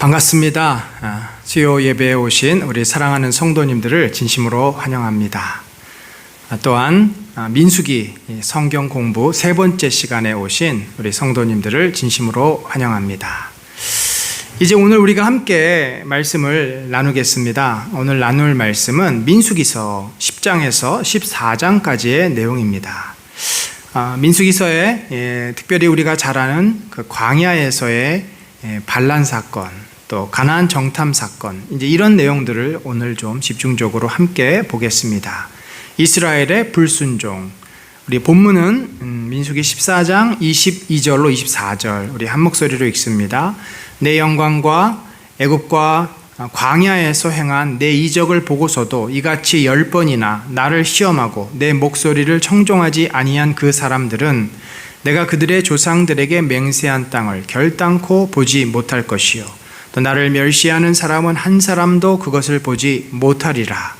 반갑습니다. 수요 예배에 오신 우리 사랑하는 성도님들을 진심으로 환영합니다. 또한 민수기 성경 공부 세 번째 시간에 오신 우리 성도님들을 진심으로 환영합니다. 이제 오늘 우리가 함께 말씀을 나누겠습니다. 오늘 나눌 말씀은 민수기서 10장에서 14장까지의 내용입니다. 민수기서에 특별히 우리가 잘 아는 그 광야에서의 반란 사건, 또 가나안 정탐 사건, 이제 이런 내용들을 오늘 좀 집중적으로 함께 보겠습니다. 이스라엘의 불순종. 우리 본문은 민수기 14장 22절로 24절 우리 한 목소리로 읽습니다. 내 영광과 애굽과 광야에서 행한 내 이적을 보고서도 이같이 10번이나 나를 시험하고 내 목소리를 청종하지 아니한 그 사람들은 내가 그들의 조상들에게 맹세한 땅을 결단코 보지 못할 것이요 또 나를 멸시하는 사람은 한 사람도 그것을 보지 못하리라.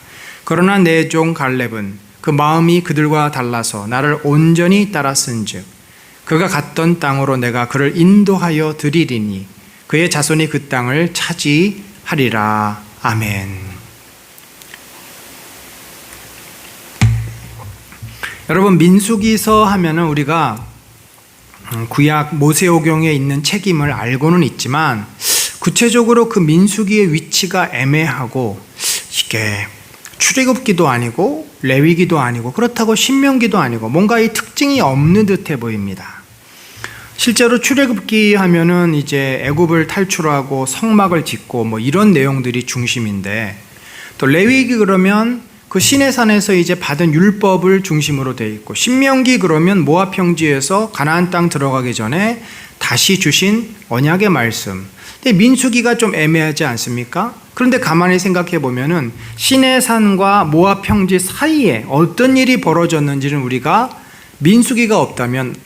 그러나 내 종 갈렙은 그 마음이 그들과 달라서 나를 온전히 따랐은즉 그가 갔던 땅으로 내가 그를 인도하여 드리리니 그의 자손이 그 땅을 차지하리라. 아멘. 여러분, 민수기서 하면은 우리가 구약 모세오경에 있는 책임을 알고는 있지만 구체적으로 그 민수기의 위치가 애매하고 이게 출애굽기도 아니고 레위기도 아니고 그렇다고 신명기도 아니고 뭔가 이 특징이 없는 듯해 보입니다. 실제로 출애굽기 하면은 이제 애굽을 탈출하고 성막을 짓고 뭐 이런 내용들이 중심인데, 또 레위기 그러면 그 시내산에서 이제 받은 율법을 중심으로 되어 있고, 신명기 그러면 모압 평지에서 가나안 땅 들어가기 전에 다시 주신 언약의 말씀. 근데 민수기가 좀 애매하지 않습니까? 그런데 가만히 생각해 보면은 시내산과 모압 평지 사이에 어떤 일이 벌어졌는지는 우리가 민수기가 없다면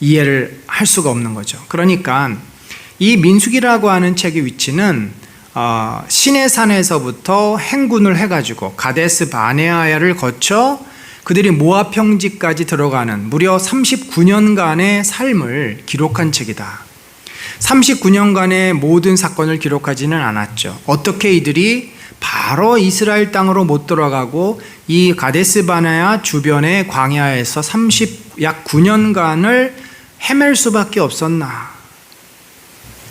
이해를 할 수가 없는 거죠. 그러니까 이 민수기라고 하는 책의 위치는 시내산에서부터 행군을 해가지고 가데스 바네아야를 거쳐 그들이 모압 평지까지 들어가는 무려 39년간의 삶을 기록한 책이다. 39년간의 모든 사건을 기록하지는 않았죠. 어떻게 이들이 바로 이스라엘 땅으로 못 들어가고 이 가데스 바네아 주변의 광야에서 약 9년간을 헤맬 수밖에 없었나?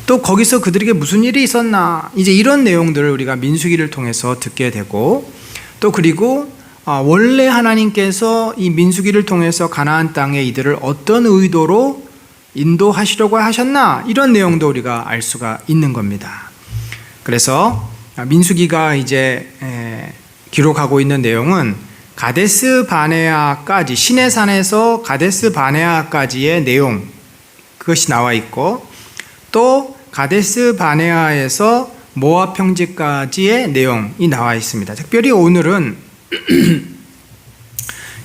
또 거기서 그들에게 무슨 일이 있었나? 이제 이런 내용들을 우리가 민수기를 통해서 듣게 되고, 또 그리고 원래 하나님께서 이 민수기를 통해서 가나안 땅에 이들을 어떤 의도로 인도하시려고 하셨나? 이런 내용도 우리가 알 수가 있는 겁니다. 그래서 민수기가 이제 기록하고 있는 내용은 가데스 바네아까지, 시내산에서 가데스 바네아까지의 내용, 그것이 나와 있고, 또 가데스 바네아에서 모압 평지까지의 내용이 나와 있습니다. 특별히 오늘은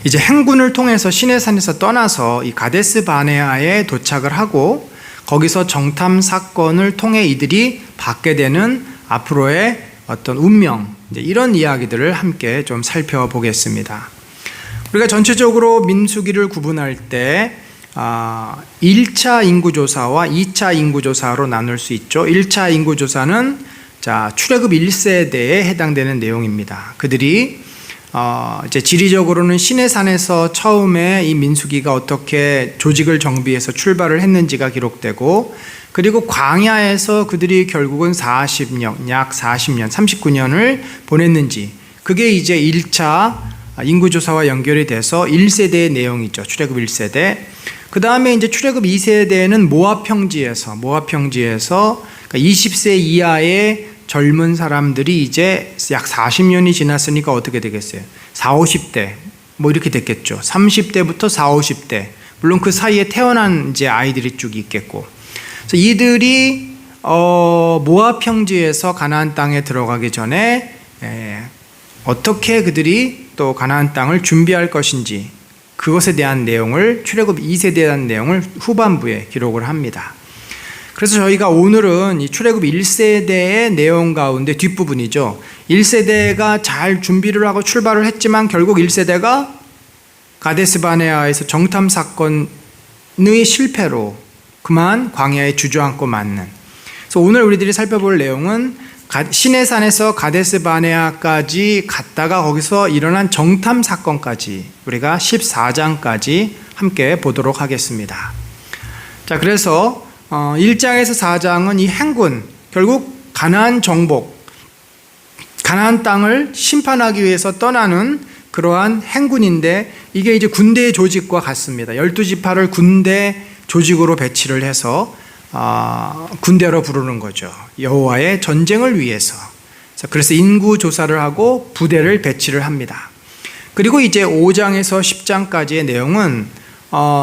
이제 행군을 통해서 시내산에서 떠나서 이 가데스 바네아에 도착을 하고, 거기서 정탐 사건을 통해 이들이 받게 되는 앞으로의 어떤 운명, 이제 이런 이야기들을 함께 좀 살펴보겠습니다. 우리가 전체적으로 민수기를 구분할 때 1차 인구조사와 2차 인구조사로 나눌 수 있죠. 1차 인구조사는 출애굽 1세대에 해당되는 내용입니다. 그들이 이제 지리적으로는 시내산에서 처음에 이 민수기가 어떻게 조직을 정비해서 출발을 했는지가 기록되고, 그리고 광야에서 그들이 결국은 40년, 약 40년, 39년을 보냈는지, 그게 이제 1차 인구조사와 연결이 돼서 1세대의 내용이죠. 출애굽 1세대. 그 다음에 이제 출애굽 2세대는 모압 평지에서 그러니까 20세 이하의 젊은 사람들이 이제 약 40년이 지났으니까 어떻게 되겠어요? 40, 50대 뭐 이렇게 됐겠죠. 30대부터 40, 50대. 물론 그 사이에 태어난 이제 아이들이 쭉 있겠고. 그래서 이들이 모압 평지에서 가나안 땅에 들어가기 전에 어떻게 그들이 또 가나안 땅을 준비할 것인지, 그것에 대한 내용을 출애굽 2세대에 대한 내용을 후반부에 기록을 합니다. 그래서 저희가 오늘은 이 출애굽 1세대의 내용 가운데 뒷부분이죠. 1세대가 잘 준비를 하고 출발을 했지만 결국 1세대가 가데스 바네아에서 정탐 사건의 실패로 그만 광야에 주저앉고 맞는, 그래서 오늘 우리들이 살펴볼 내용은 시내산에서 가데스 바네아까지 갔다가 거기서 일어난 정탐 사건까지 우리가 14장까지 함께 보도록 하겠습니다. 자, 그래서 1장에서 4장은 이 행군, 결국 가나안 정복, 가나안 땅을 심판하기 위해서 떠나는 그러한 행군인데, 이게 이제 군대의 조직과 같습니다. 12지파를 군대 조직으로 배치를 해서 군대로 부르는 거죠. 여호와의 전쟁을 위해서. 그래서 인구 조사를 하고 부대를 배치를 합니다. 그리고 이제 5장에서 10장까지의 내용은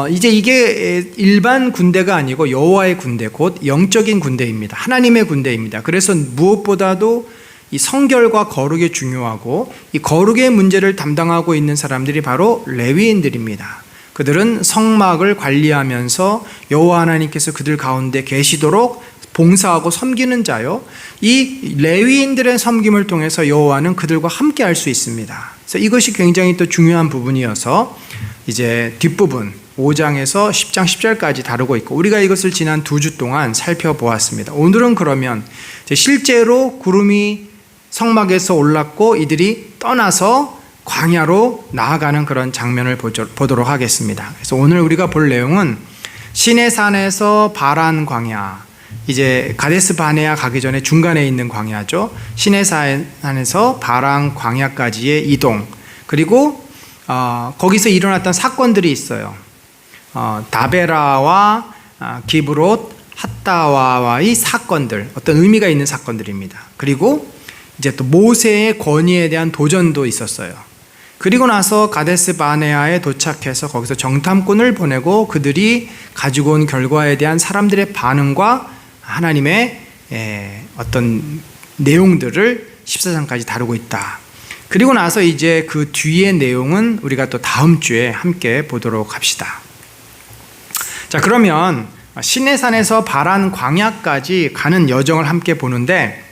이제 이게 일반 군대가 아니고 여호와의 군대, 곧 영적인 군대입니다. 하나님의 군대입니다. 그래서 무엇보다도 이 성결과 거룩이 중요하고, 이 거룩의 문제를 담당하고 있는 사람들이 바로 레위인들입니다. 그들은 성막을 관리하면서 여호와 하나님께서 그들 가운데 계시도록 봉사하고 섬기는 자요, 이 레위인들의 섬김을 통해서 여호와는 그들과 함께 할 수 있습니다. 그래서 이것이 굉장히 또 중요한 부분이어서 이제 뒷부분 5장에서 10장 10절까지 다루고 있고, 우리가 이것을 지난 2주 동안 살펴보았습니다. 오늘은 그러면 실제로 구름이 성막에서 올랐고 이들이 떠나서 광야로 나아가는 그런 장면을 보도록 하겠습니다. 그래서 오늘 우리가 볼 내용은 시내산에서 바란 광야, 이제 가데스 바네아 가기 전에 중간에 있는 광야죠. 시내산에서 바란 광야까지의 이동, 그리고 거기서 일어났던 사건들이 있어요. 다베라와 기브롯 핫다와의 사건들, 어떤 의미가 있는 사건들입니다. 그리고 이제 또 모세의 권위에 대한 도전도 있었어요. 그리고 나서 가데스 바네아에 도착해서 거기서 정탐꾼을 보내고 그들이 가지고 온 결과에 대한 사람들의 반응과 하나님의 어떤 내용들을 14장까지 다루고 있다. 그리고 나서 이제 그 뒤의 내용은 우리가 또 다음 주에 함께 보도록 합시다. 자, 그러면 시내산에서 바란 광야까지 가는 여정을 함께 보는데,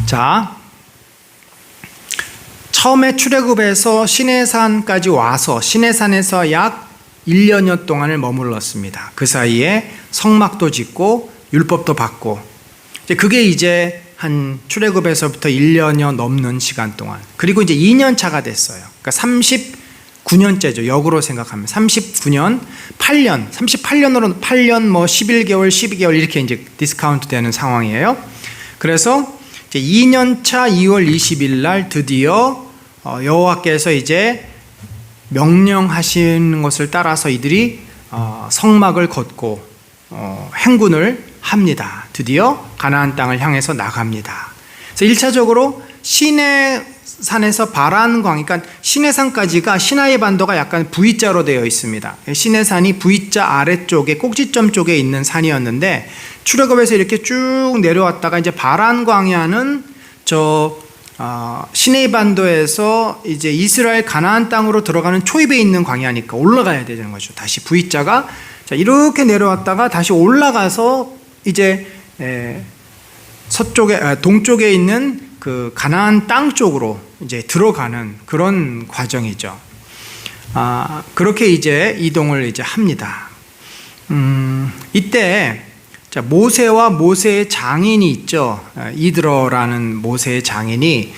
자, 처음에 출애굽에서 시내산까지 와서 시내산에서 약 1년여 동안을 머물렀습니다. 그 사이에 성막도 짓고 율법도 받고, 그게 이제 한 출애굽에서부터 1년여 넘는 시간 동안, 그리고 이제 2년 차가 됐어요. 그러니까 39년째죠. 역으로 생각하면 39년, 8년, 38년으로 8년 뭐 11개월, 12개월 이렇게 이제 디스카운트 되는 상황이에요. 그래서 이제 2년 차 2월 20일 날 드디어 여호와께서 이제 명령하신 것을 따라서 이들이 성막을 걷고 행군을 합니다. 드디어 가나안 땅을 향해서 나갑니다. 그래서 1차적으로 시내산에서 바란 광야, 그러니까 시내산까지가 시나이 반도가 약간 V자로 되어 있습니다. 시내산이 V자 아래쪽에 꼭지점 쪽에 있는 산이었는데, 출애굽에서 이렇게 쭉 내려왔다가 이제 바란 광야는 시내이 반도에서 이제 이스라엘 가나안 땅으로 들어가는 초입에 있는 광야니까 올라가야 되는 거죠. 다시 V자가 이렇게 내려왔다가 다시 올라가서 이제 동쪽에 있는 그 가나안 땅 쪽으로 이제 들어가는 그런 과정이죠. 그렇게 이제 이동을 이제 합니다. 이때 모세와 모세의 장인이 있죠. 이드로라는 모세의 장인이,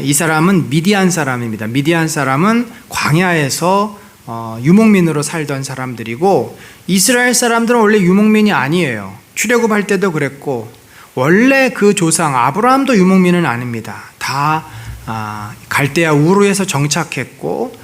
이 사람은 미디안 사람입니다. 미디안 사람은 광야에서 유목민으로 살던 사람들이고, 이스라엘 사람들은 원래 유목민이 아니에요. 출애굽할 때도 그랬고, 원래 그 조상 아브라함도 유목민은 아닙니다. 다 갈대아 우르에서 정착했고,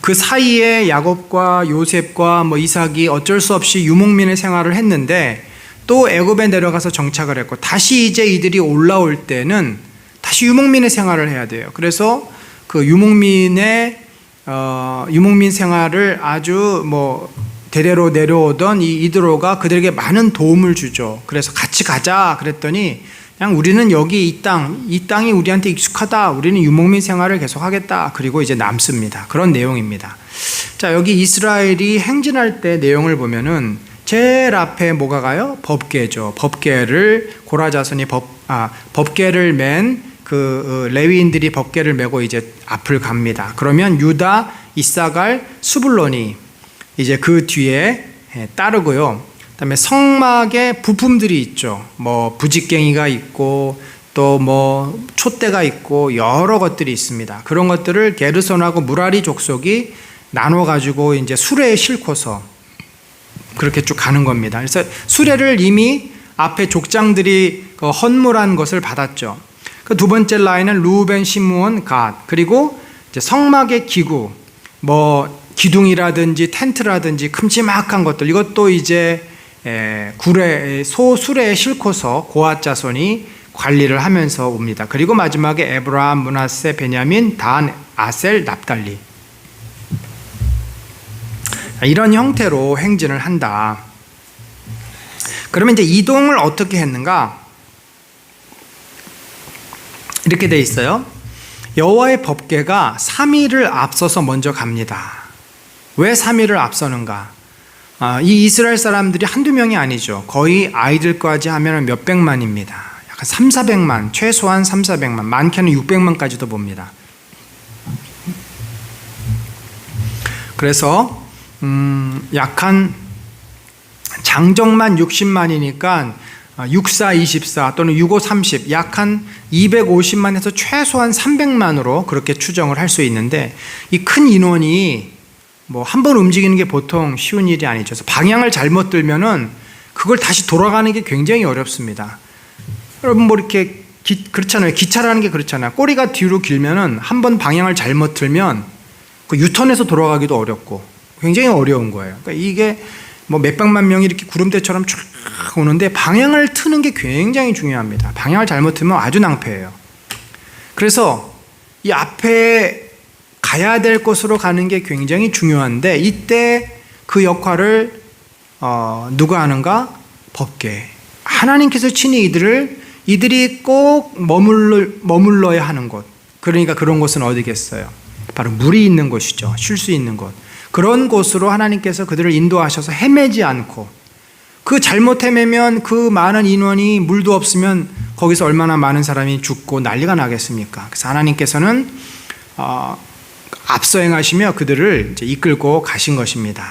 그 사이에 야곱과 요셉과 뭐 이삭이 어쩔 수 없이 유목민의 생활을 했는데, 또 애굽에 내려가서 정착을 했고, 다시 이제 이들이 올라올 때는 다시 유목민의 생활을 해야 돼요. 그래서 그 유목민 생활을 아주 뭐 대대로 내려오던 이 이드로가 그들에게 많은 도움을 주죠. 그래서 같이 가자 그랬더니, 그냥 우리는 여기 이 땅이 우리한테 익숙하다. 우리는 유목민 생활을 계속 하겠다. 그리고 이제 남습니다. 그런 내용입니다. 자, 여기 이스라엘이 행진할 때 내용을 보면은 제일 앞에 뭐가 가요? 법궤죠. 법궤를 고라자손이 법궤를 맨 그 레위인들이 법궤를 메고 이제 앞을 갑니다. 그러면 유다, 이사갈, 수불론이 이제 그 뒤에 따르고요. 그다음에 성막에 부품들이 있죠. 뭐 부직갱이가 있고 또 뭐 촛대가 있고 여러 것들이 있습니다. 그런 것들을 게르손하고 무라리 족속이 나눠 가지고 이제 수레에 싣고서 그렇게 쭉 가는 겁니다. 그래서 수레를 이미 앞에 족장들이 그 헌물한 것을 받았죠. 그 두 번째 라인은 루벤, 시므온, 갓, 그리고 이제 성막의 기구, 뭐 기둥이라든지 텐트라든지 큼지막한 것들, 이것도 이제 소수레에 싣고서 고앗 자손이 관리를 하면서 옵니다. 그리고 마지막에 에브라임, 므낫세, 베냐민, 단, 아셀, 납달리, 이런 형태로 행진을 한다. 그러면 이제 이동을 어떻게 했는가? 이렇게 돼 있어요. 여호와의 법궤가 3일을 앞서서 먼저 갑니다. 왜 3일을 앞서는가? 이 이스라엘 사람들이 한두 명이 아니죠. 거의 아이들까지 하면 몇백만입니다. 약간 3,400만, 최소한 3,400만, 많게는 600만까지도 봅니다. 그래서 약한 장정만 60만이니까 64, 24 또는 65, 30, 약 한 250만에서 최소한 300만으로 그렇게 추정을 할 수 있는데, 이 큰 인원이 뭐 한 번 움직이는 게 보통 쉬운 일이 아니죠. 그래서 방향을 잘못 들면은 그걸 다시 돌아가는 게 굉장히 어렵습니다. 여러분 뭐 이렇게 그렇잖아요. 기차라는 게 그렇잖아요. 꼬리가 뒤로 길면은 한 번 방향을 잘못 들면 그 유턴해서 돌아가기도 어렵고 굉장히 어려운 거예요. 그러니까 이게 뭐 몇백만 명이 이렇게 구름대처럼 쭉 오는데 방향을 트는 게 굉장히 중요합니다. 방향을 잘못 틀면 아주 낭패예요. 그래서 이 앞에 가야 될 곳으로 가는 게 굉장히 중요한데, 이때 그 역할을 누가 하는가? 법궤. 하나님께서 친히 이들이 꼭 머물러야 하는 곳, 그러니까 그런 곳은 어디겠어요? 바로 물이 있는 곳이죠. 쉴 수 있는 곳. 그런 곳으로 하나님께서 그들을 인도하셔서 헤매지 않고, 그 잘못 헤매면 그 많은 인원이 물도 없으면 거기서 얼마나 많은 사람이 죽고 난리가 나겠습니까? 그래서 하나님께서는 앞서 행하시며 그들을 이제 이끌고 가신 것입니다.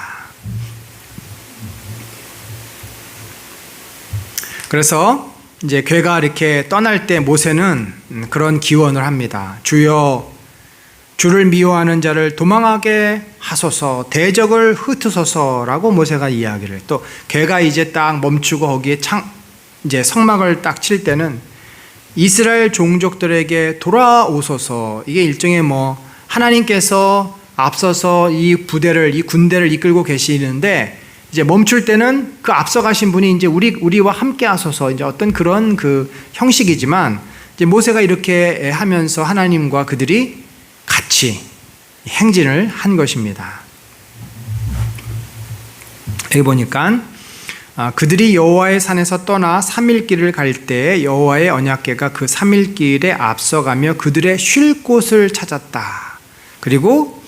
그래서 이제 궤가 이렇게 떠날 때 모세는 그런 기원을 합니다. 주여, 주를 미워하는 자를 도망하게 하소서, 대적을 흩으소서라고 모세가 이야기를. 또 궤가 이제 딱 멈추고 거기에 이제 성막을 딱 칠 때는 이스라엘 종족들에게 돌아오소서, 이게 일종의 뭐 하나님께서 앞서서 이 군대를 이끌고 계시는데, 이제 멈출 때는 그 앞서가신 분이 이제 우리와 함께 하소서, 이제 어떤 그런 그 형식이지만, 이제 모세가 이렇게 하면서 하나님과 그들이 같이 행진을 한 것입니다. 여기 보니까 그들이 여호와의 산에서 떠나 3일 길을 갈 때 여호와의 언약궤가 그 3일 길에 앞서가며 그들의 쉴 곳을 찾았다. 그리고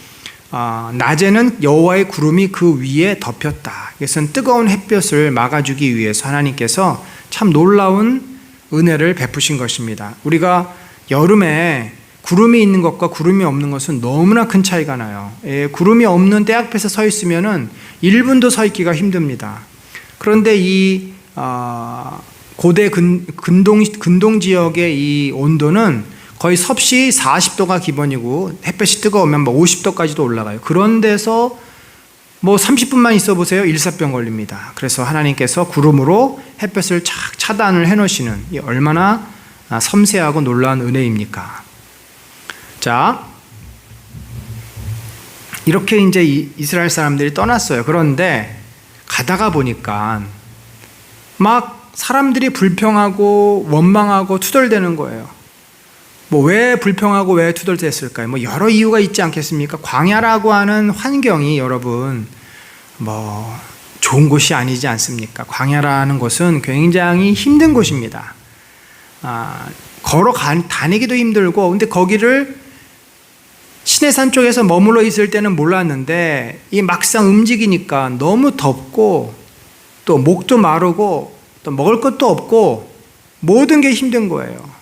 낮에는 여호와의 구름이 그 위에 덮였다. 이것은 뜨거운 햇볕을 막아주기 위해서 하나님께서 참 놀라운 은혜를 베푸신 것입니다. 우리가 여름에 구름이 있는 것과 구름이 없는 것은 너무나 큰 차이가 나요. 구름이 없는 때 앞에서 서 있으면은 1분도 서 있기가 힘듭니다. 그런데 이 고대 근동 지역의 이 온도는 거의 섭씨 40도가 기본이고 햇볕이 뜨거우면 뭐 50도까지도 올라가요. 그런 데서 뭐 30분만 있어 보세요. 일사병 걸립니다. 그래서 하나님께서 구름으로 햇볕을 착 차단을 해 놓으시는, 이 얼마나 섬세하고 놀라운 은혜입니까? 자, 이렇게 이제 이스라엘 사람들이 떠났어요. 그런데 가다가 보니까 막 사람들이 불평하고 원망하고 투덜대는 거예요. 뭐 왜 불평하고 왜 투덜댔을까요? 뭐 여러 이유가 있지 않겠습니까? 광야라고 하는 환경이 여러분 뭐 좋은 곳이 아니지 않습니까? 광야라는 곳은 굉장히 힘든 곳입니다. 걸어 다니기도 힘들고, 근데 거기를 시내산 쪽에서 머물러 있을 때는 몰랐는데 이 막상 움직이니까 너무 덥고 또 목도 마르고 또 먹을 것도 없고 모든 게 힘든 거예요.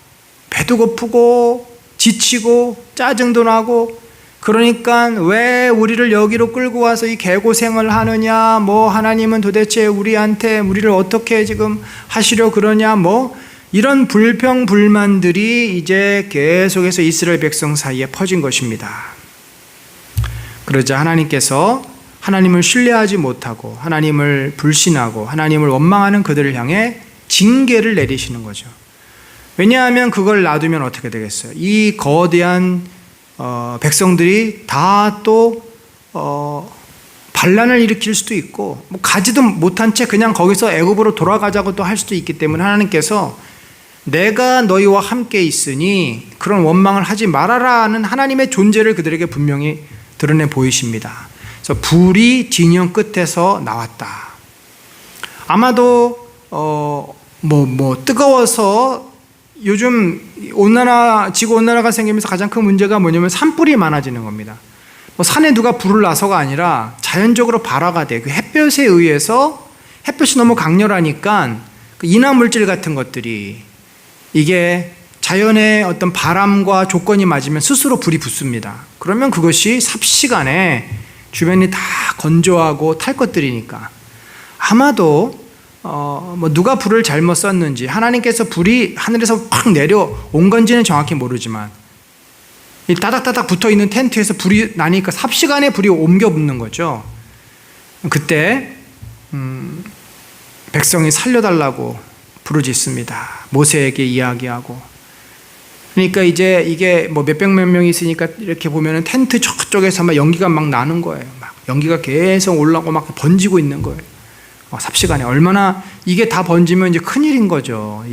배도 고프고 지치고 짜증도 나고 그러니까 왜 우리를 여기로 끌고 와서 이 개고생을 하느냐, 뭐 하나님은 도대체 우리를 어떻게 지금 하시려 그러냐, 뭐 이런 불평 불만들이 이제 계속해서 이스라엘 백성 사이에 퍼진 것입니다. 그러자 하나님께서 하나님을 신뢰하지 못하고 하나님을 불신하고 하나님을 원망하는 그들을 향해 징계를 내리시는 거죠. 왜냐하면 그걸 놔두면 어떻게 되겠어요? 이 거대한 백성들이 다 또 반란을 일으킬 수도 있고, 뭐 가지도 못한 채 그냥 거기서 애굽으로 돌아가자고 또 할 수도 있기 때문에 하나님께서 내가 너희와 함께 있으니 그런 원망을 하지 말아라는 하나님의 존재를 그들에게 분명히 드러내 보이십니다. 그래서 불이 진영 끝에서 나왔다. 아마도 뜨거워서 요즘 지구 온난화가 생기면서 가장 큰 문제가 뭐냐면 산불이 많아지는 겁니다. 산에 누가 불을 놔서가 아니라 자연적으로 발화가 돼. 그 햇볕에 의해서 햇볕이 너무 강렬하니까 그 인화물질 같은 것들이 이게 자연의 어떤 바람과 조건이 맞으면 스스로 불이 붙습니다. 그러면 그것이 삽시간에 주변이 다 건조하고 탈 것들이니까 아마도 누가 불을 잘못 썼는지 하나님께서 불이 하늘에서 팍 내려온 건지는 정확히 모르지만 이 따닥따닥 붙어있는 텐트에서 불이 나니까 삽시간에 불이 옮겨 붙는 거죠. 그때 백성이 살려달라고 부르짖습니다. 모세에게 이야기하고. 그러니까 이제 이게 뭐 몇백 몇 명이 있으니까 이렇게 보면은 텐트 저쪽에서 막 연기가 막 나는 거예요. 막 연기가 계속 올라오고 막 번지고 있는 거예요. 삽시간에 얼마나 이게 다 번지면 이제 큰일인 거죠.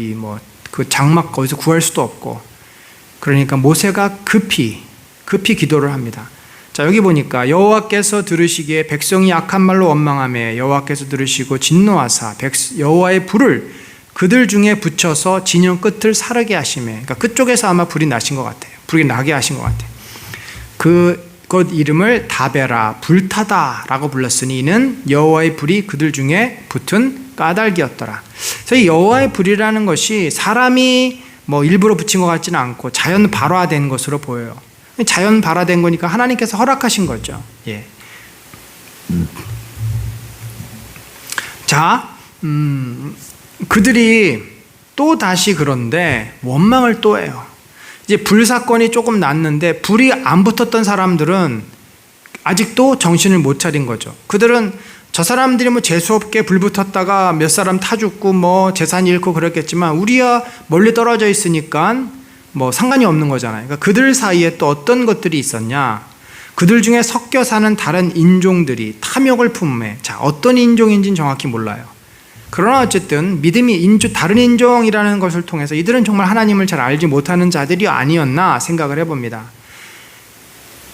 그 장막 거기서 구할 수도 없고. 그러니까 모세가 급히 기도를 합니다. 자, 여기 보니까 여호와께서 들으시기에 백성이 악한 말로 원망하며 여호와께서 들으시고 진노하사 여호와의 불을 그들 중에 붙여서 진영 끝을 사르게 하시며, 그러니까 그쪽에서 아마 불이 나신 것 같아요. 불이 나게 하신 것 같아요. 그것 이름을 다베라, 불타다라고 불렀으니 이는 여호와의 불이 그들 중에 붙은 까닭이었더라. 그래서 이 여호와의 불이라는 것이 사람이 뭐 일부러 붙인 것 같지는 않고 자연 발화된 것으로 보여요. 자연 발화된 거니까 하나님께서 허락하신 거죠. 예. 자, 그들이 또 다시 그런데 원망을 또 해요. 이제 불 사건이 조금 났는데 불이 안 붙었던 사람들은 아직도 정신을 못 차린 거죠. 그들은 저 사람들이 뭐 재수없게 불 붙었다가 몇 사람 타 죽고 뭐 재산 잃고 그랬겠지만 우리야 멀리 떨어져 있으니까 뭐 상관이 없는 거잖아요. 그러니까 그들 사이에 또 어떤 것들이 있었냐? 그들 중에 섞여 사는 다른 인종들이 탐욕을 품매. 자, 어떤 인종인지는 정확히 몰라요. 그러나 어쨌든 믿음이 다른 인종이라는 것을 통해서 이들은 정말 하나님을 잘 알지 못하는 자들이 아니었나 생각을 해봅니다.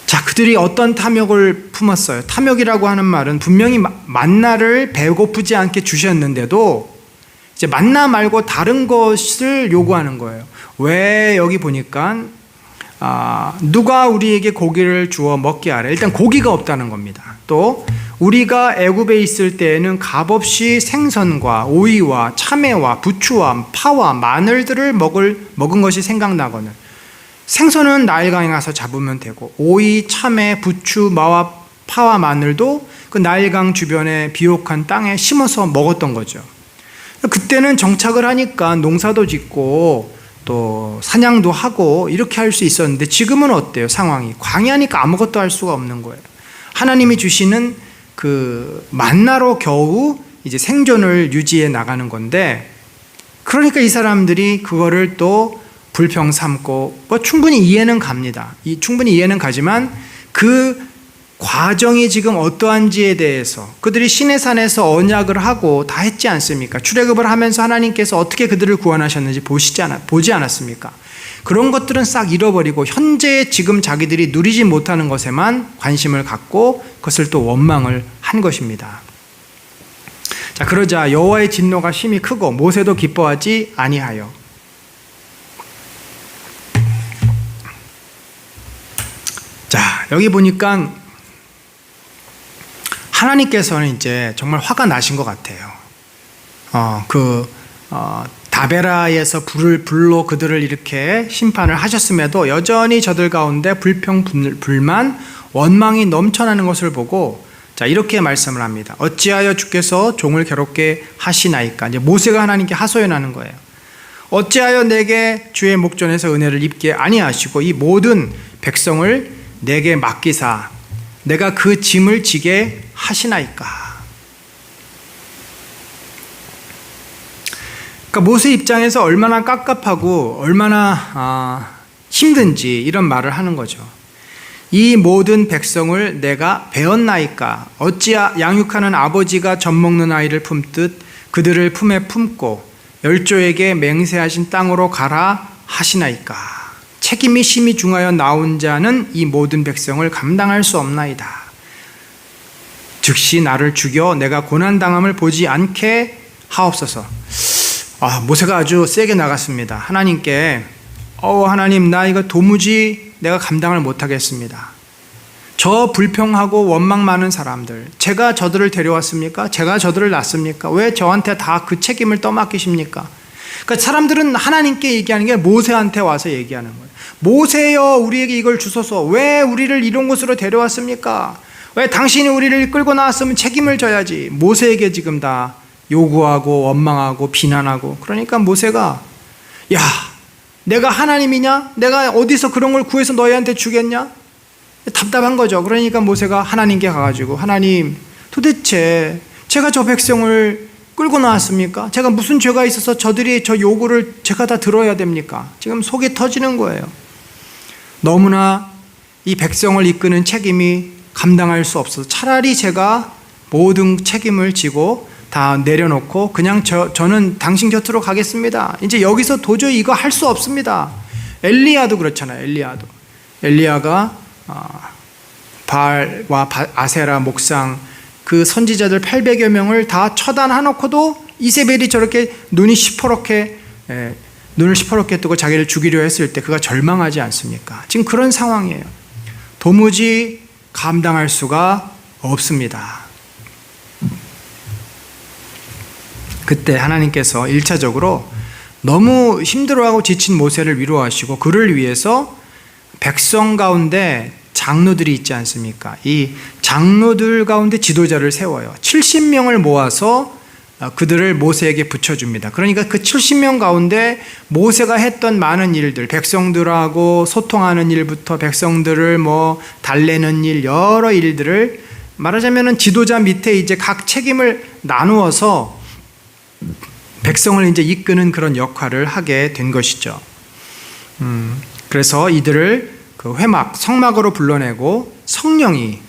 자, 그들이 어떤 탐욕을 품었어요? 탐욕이라고 하는 말은 분명히 만나를 배고프지 않게 주셨는데도 이제 만나 말고 다른 것을 요구하는 거예요. 왜 여기 보니까 누가 우리에게 고기를 주어 먹게 하래? 일단 고기가 없다는 겁니다. 또 우리가 애굽에 있을 때에는 값없이 생선과 오이와 참외와 부추와 파와 마늘들을 먹은 것이 생각나거늘. 생선은 나일강에 가서 잡으면 되고 오이, 참외, 부추, 마와 파와 마늘도 그 나일강 주변의 비옥한 땅에 심어서 먹었던 거죠. 그때는 정착을 하니까 농사도 짓고 또 사냥도 하고 이렇게 할 수 있었는데 지금은 어때요? 상황이 광야니까 아무것도 할 수가 없는 거예요. 하나님이 주시는 그 만나로 겨우 이제 생존을 유지해 나가는 건데, 그러니까 이 사람들이 그거를 또 불평 삼고 뭐 충분히 이해는 갑니다. 충분히 이해는 가지만 그 과정이 지금 어떠한지에 대해서 그들이 시내산에서 언약을 하고 다 했지 않습니까? 출애굽을 하면서 하나님께서 어떻게 그들을 구원하셨는지 보지 않았습니까? 그런 것들은 싹 잃어버리고 현재 지금 자기들이 누리지 못하는 것에만 관심을 갖고 그것을 또 원망을 한 것입니다. 자, 그러자 여호와의 진노가 심히 크고 모세도 기뻐하지 아니하여. 자, 여기 보니까 다베라에서 불로 그들을 이렇게 심판을 하셨음에도 여전히 저들 가운데 불평, 불만, 원망이 넘쳐나는 것을 보고 자, 이렇게 말씀을 합니다. 어찌하여 주께서 종을 괴롭게 하시나이까? 이제 모세가 하나님께 하소연하는 거예요. 어찌하여 내게 주의 목전에서 은혜를 입게 아니하시고 이 모든 백성을 내게 맡기사 내가 그 짐을 지게 하시나이까? 그러니까 모세 입장에서 얼마나 깝깝하고 얼마나 힘든지 이런 말을 하는 거죠. 이 모든 백성을 내가 배었나이까? 어찌 양육하는 아버지가 젖 먹는 아이를 품듯 그들을 품에 품고 열조에게 맹세하신 땅으로 가라 하시나이까? 책임이 심히 중하여 나온 자는 이 모든 백성을 감당할 수 없나이다. 즉시 나를 죽여 내가 고난당함을 보지 않게 하옵소서. 모세가 아주 세게 나갔습니다. 하나님께 하나님 나 이거 도무지 내가 감당을 못하겠습니다. 저 불평하고 원망 많은 사람들 제가 저들을 데려왔습니까? 제가 저들을 낳습니까? 왜 저한테 다 그 책임을 떠맡기십니까? 그러니까 사람들은 하나님께 얘기하는 게 모세한테 와서 얘기하는 거예요. 모세여 우리에게 이걸 주소서. 왜 우리를 이런 곳으로 데려왔습니까? 왜 당신이 우리를 끌고 나왔으면 책임을 져야지. 모세에게 지금 다 요구하고 원망하고 비난하고. 그러니까 모세가 야 내가 하나님이냐? 내가 어디서 그런 걸 구해서 너희한테 주겠냐? 답답한 거죠. 그러니까 모세가 하나님께 가가지고 하나님 도대체 제가 저 백성을 끌고 나왔습니까? 제가 무슨 죄가 있어서 저들이 저 요구를 제가 다 들어야 됩니까? 지금 속이 터지는 거예요. 너무나 이 백성을 이끄는 책임이 감당할 수 없어서 차라리 제가 모든 책임을 지고 다 내려놓고 그냥 저는 당신 곁으로 가겠습니다. 이제 여기서 도저히 이거 할 수 없습니다. 엘리야도 그렇잖아요. 엘리야가 바알과 아세라 목상 그 선지자들 800여 명을 다 처단해놓고도 이세벨이 저렇게 눈을 시퍼렇게 뜨고 자기를 죽이려 했을 때 그가 절망하지 않습니까? 지금 그런 상황이에요. 도무지 감당할 수가 없습니다. 그때 하나님께서 1차적으로 너무 힘들어하고 지친 모세를 위로하시고 그를 위해서 백성 가운데 장로들이 있지 않습니까? 이 장로들 가운데 지도자를 세워요. 70명을 모아서 그들을 모세에게 붙여줍니다. 그러니까 그 70명 가운데 모세가 했던 많은 일들, 백성들하고 소통하는 일부터 백성들을 달래는 일, 여러 일들을 말하자면 지도자 밑에 이제 각 책임을 나누어서 백성을 이제 이끄는 그런 역할을 하게 된 것이죠. 그래서 이들을 그 회막, 성막으로 불러내고 성령이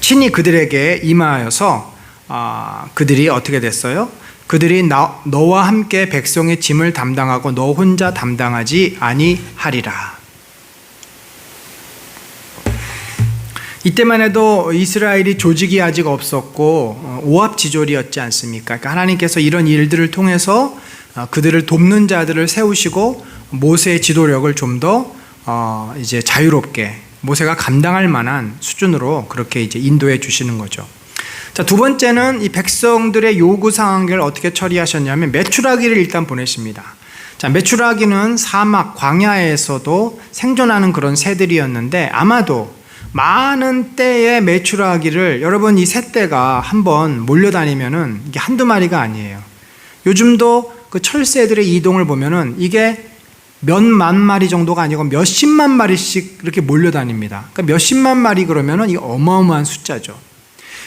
친히 그들에게 임하여서 그들이 어떻게 됐어요? 그들이 너와 함께 백성의 짐을 담당하고 너 혼자 담당하지 아니하리라. 이때만 해도 이스라엘이 조직이 아직 없었고 오합지졸이었지 않습니까? 그러니까 하나님께서 이런 일들을 통해서 그들을 돕는 자들을 세우시고 모세의 지도력을 좀 더 이제 자유롭게 모세가 감당할 만한 수준으로 그렇게 이제 인도해 주시는 거죠. 자, 두 번째는 이 백성들의 요구 사항을 어떻게 처리하셨냐면 메추라기를 일단 보내십니다. 자, 메추라기는 사막 광야에서도 생존하는 그런 새들이었는데 아마도 많은 떼의 메추라기를 여러분 이 새떼가 한번 몰려다니면은 이게 한두 마리가 아니에요. 요즘도 그 철새들의 이동을 보면은 이게 몇만 마리 정도가 아니고 몇십만 마리씩 이렇게 몰려다닙니다. 그러니까 몇십만 마리 그러면은 이게 어마어마한 숫자죠.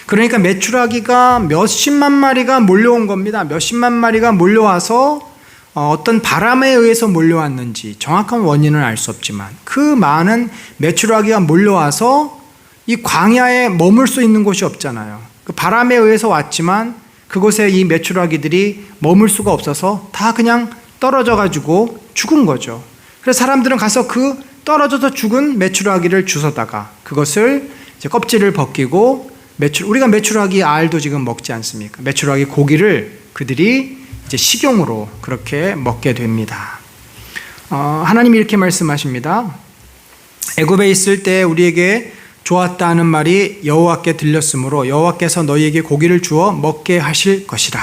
그러니까 메추라기가 몇십만 마리가 몰려온 겁니다. 몇십만 마리가 몰려와서 어떤 바람에 의해서 몰려왔는지 정확한 원인은 알 수 없지만 그 많은 메추라기가 몰려와서 이 광야에 머물 수 있는 곳이 없잖아요. 그 바람에 의해서 왔지만 그곳에 이 메추라기들이 머물 수가 없어서 다 그냥 떨어져 가지고 죽은 거죠. 그래서 사람들은 가서 그 떨어져서 죽은 메추라기를 주워다가 그것을 이제 껍질을 벗기고 우리가 메추라기 알도 지금 먹지 않습니까? 메추라기 고기를 그들이 이제 식용으로 그렇게 먹게 됩니다. 하나님이 이렇게 말씀하십니다. 애굽에 있을 때 우리에게 좋았다 하는 말이 여호와께 들렸으므로 여호와께서 너희에게 고기를 주어 먹게 하실 것이라.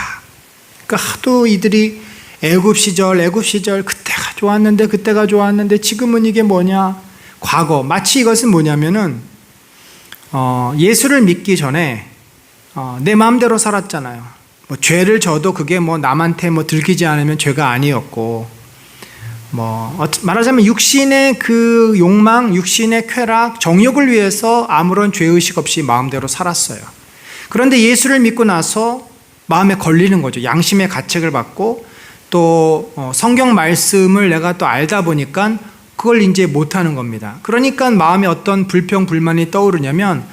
그러니까 하도 이들이 애굽 시절 그때가 좋았는데 지금은 이게 뭐냐? 과거. 마치 이것은 뭐냐면은 예수를 믿기 전에 내 마음대로 살았잖아요. 뭐 죄를 져도 그게 뭐 남한테 뭐 들키지 않으면 죄가 아니었고, 말하자면 육신의 그 욕망, 육신의 쾌락, 정욕을 위해서 아무런 죄의식 없이 마음대로 살았어요. 그런데 예수를 믿고 나서 마음에 걸리는 거죠. 양심의 가책을 받고 또 성경 말씀을 내가 또 알다 보니까 그걸 이제 못하는 겁니다. 그러니까 마음에 어떤 불평, 불만이 떠오르냐면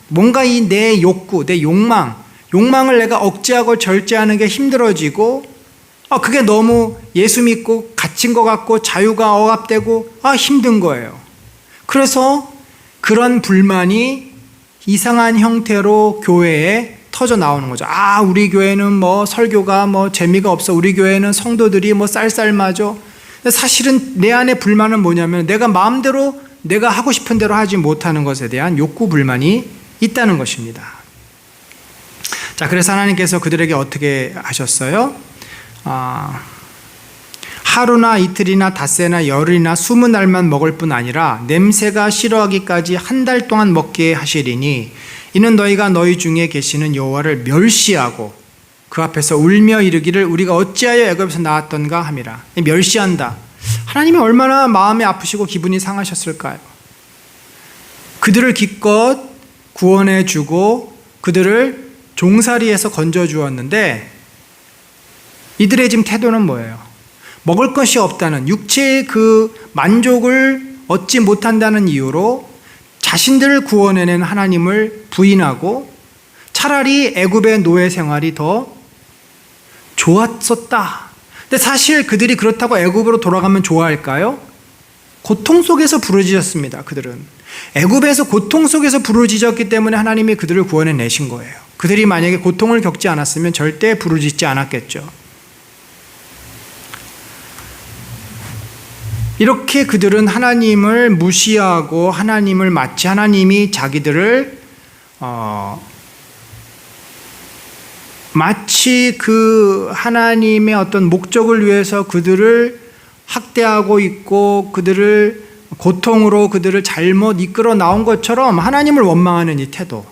뭔가 이 내 욕구, 내 욕망을 내가 억제하고 절제하는 게 힘들어지고 그게 너무 예수 믿고 갇힌 것 같고 자유가 억압되고 힘든 거예요. 그래서 그런 불만이 이상한 형태로 교회에 터져 나오는 거죠. 우리 교회는 뭐 설교가 뭐 재미가 없어. 우리 교회는 성도들이 뭐 쌀쌀맞아. 사실은 내 안에 불만은 뭐냐면 내가 마음대로 내가 하고 싶은 대로 하지 못하는 것에 대한 욕구 불만이 있다는 것입니다. 자, 그래서 하나님께서 그들에게 어떻게 하셨어요? 하루나 이틀이나 닷새나 열흘이나 20날만 먹을 뿐 아니라 냄새가 싫어하기까지 한 달 동안 먹게 하시리니 이는 너희가 너희 중에 계시는 여호와를 멸시하고 그 앞에서 울며 이르기를 우리가 어찌하여 애굽에서 나왔던가 함이라. 멸시한다. 하나님이 얼마나 마음이 아프시고 기분이 상하셨을까요? 그들을 기껏 구원해 주고 그들을 종살이에서 건져 주었는데 이들의 지금 태도는 뭐예요? 먹을 것이 없다는 육체의 그 만족을 얻지 못한다는 이유로 자신들을 구원해낸 하나님을 부인하고 차라리 애굽의 노예 생활이 더 좋았었다. 근데 사실 그들이 그렇다고 애굽으로 돌아가면 좋아할까요? 고통 속에서 부르짖었습니다. 그들은 애굽에서 고통 속에서 부르짖었기 때문에 하나님이 그들을 구원해내신 거예요. 그들이 만약에 고통을 겪지 않았으면 절대 부르짖지 않았겠죠. 이렇게 그들은 하나님을 무시하고 하나님을 마치 하나님이 자기들을 마치 그 하나님의 어떤 목적을 위해서 그들을 학대하고 있고 그들을 고통으로 그들을 잘못 이끌어 나온 것처럼 하나님을 원망하는 이 태도.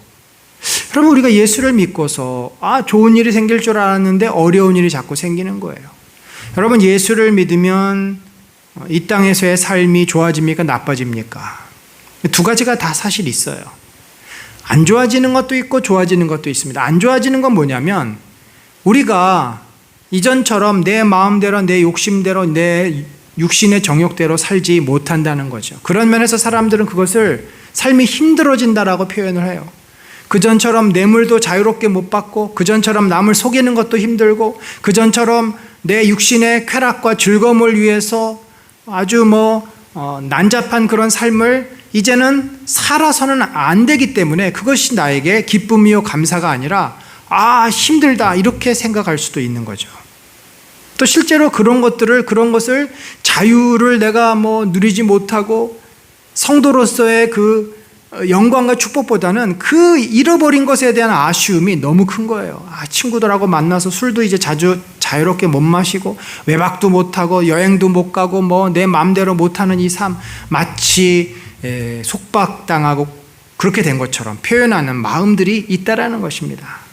여러분, 우리가 예수를 믿고서 좋은 일이 생길 줄 알았는데 어려운 일이 자꾸 생기는 거예요. 여러분, 예수를 믿으면 이 땅에서의 삶이 좋아집니까? 나빠집니까? 두 가지가 다 사실 있어요. 안 좋아지는 것도 있고 좋아지는 것도 있습니다. 안 좋아지는 건 뭐냐면 우리가 이전처럼 내 마음대로 내 욕심대로 내 육신의 정욕대로 살지 못한다는 거죠. 그런 면에서 사람들은 그것을 삶이 힘들어진다라고 표현을 해요. 그전처럼 뇌물도 자유롭게 못 받고 그전처럼 남을 속이는 것도 힘들고 그전처럼 내 육신의 쾌락과 즐거움을 위해서 아주 난잡한 그런 삶을 이제는 살아서는 안 되기 때문에 그것이 나에게 기쁨이요 감사가 아니라 힘들다 이렇게 생각할 수도 있는 거죠. 또 실제로 그런 것을 자유를 내가 누리지 못하고 성도로서의 그 영광과 축복보다는 그 잃어버린 것에 대한 아쉬움이 너무 큰 거예요. 친구들하고 만나서 술도 이제 자유롭게 못 마시고 외박도 못하고 여행도 못 가고 내 마음대로 못하는 이 삶, 마치 속박당하고 그렇게 된 것처럼 표현하는 마음들이 있다라는 것입니다.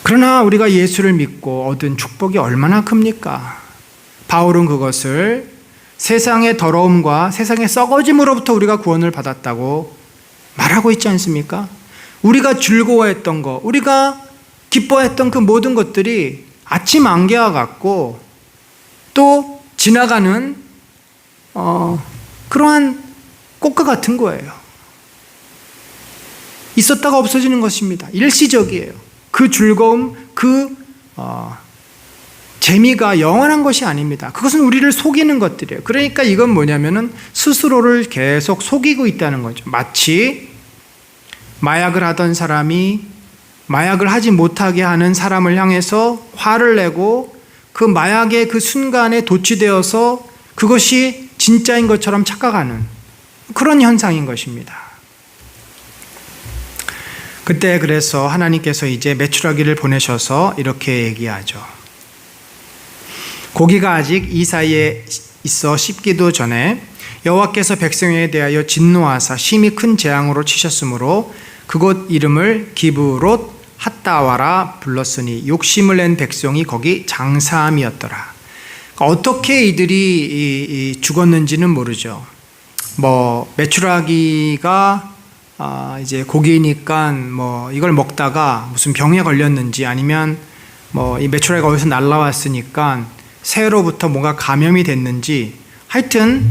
그러나 우리가 예수를 믿고 얻은 축복이 얼마나 큽니까? 바울은 그것을 세상의 더러움과 세상의 썩어짐으로부터 우리가 구원을 받았다고 말하고 있지 않습니까? 우리가 즐거워했던 것, 우리가 기뻐했던 그 모든 것들이 아침 안개와 같고 또 지나가는 그러한 꽃과 같은 거예요. 있었다가 없어지는 것입니다. 일시적이에요. 그 즐거움, 그 재미가 영원한 것이 아닙니다. 그것은 우리를 속이는 것들이에요. 그러니까 이건 뭐냐면은 스스로를 계속 속이고 있다는 거죠. 마치 마약을 하던 사람이 마약을 하지 못하게 하는 사람을 향해서 화를 내고 그 마약의 그 순간에 도취되어서 그것이 진짜인 것처럼 착각하는 그런 현상인 것입니다. 그때 그래서 하나님께서 이제 메추라기를 보내셔서 이렇게 얘기하죠. 고기가 아직 이 사이에 있어 씹기도 전에 여호와께서 백성에 대하여 진노하사 심히 큰 재앙으로 치셨으므로 그곳 이름을 기브롯 핫다와라 불렀으니 욕심을 낸 백성이 거기 장사함이었더라. 어떻게 이들이 죽었는지는 모르죠. 메추라기가 이제 고기니까 이걸 먹다가 무슨 병에 걸렸는지 아니면 이 메추라기가 어디서 날라왔으니까 새로부터 뭔가 감염이 됐는지 하여튼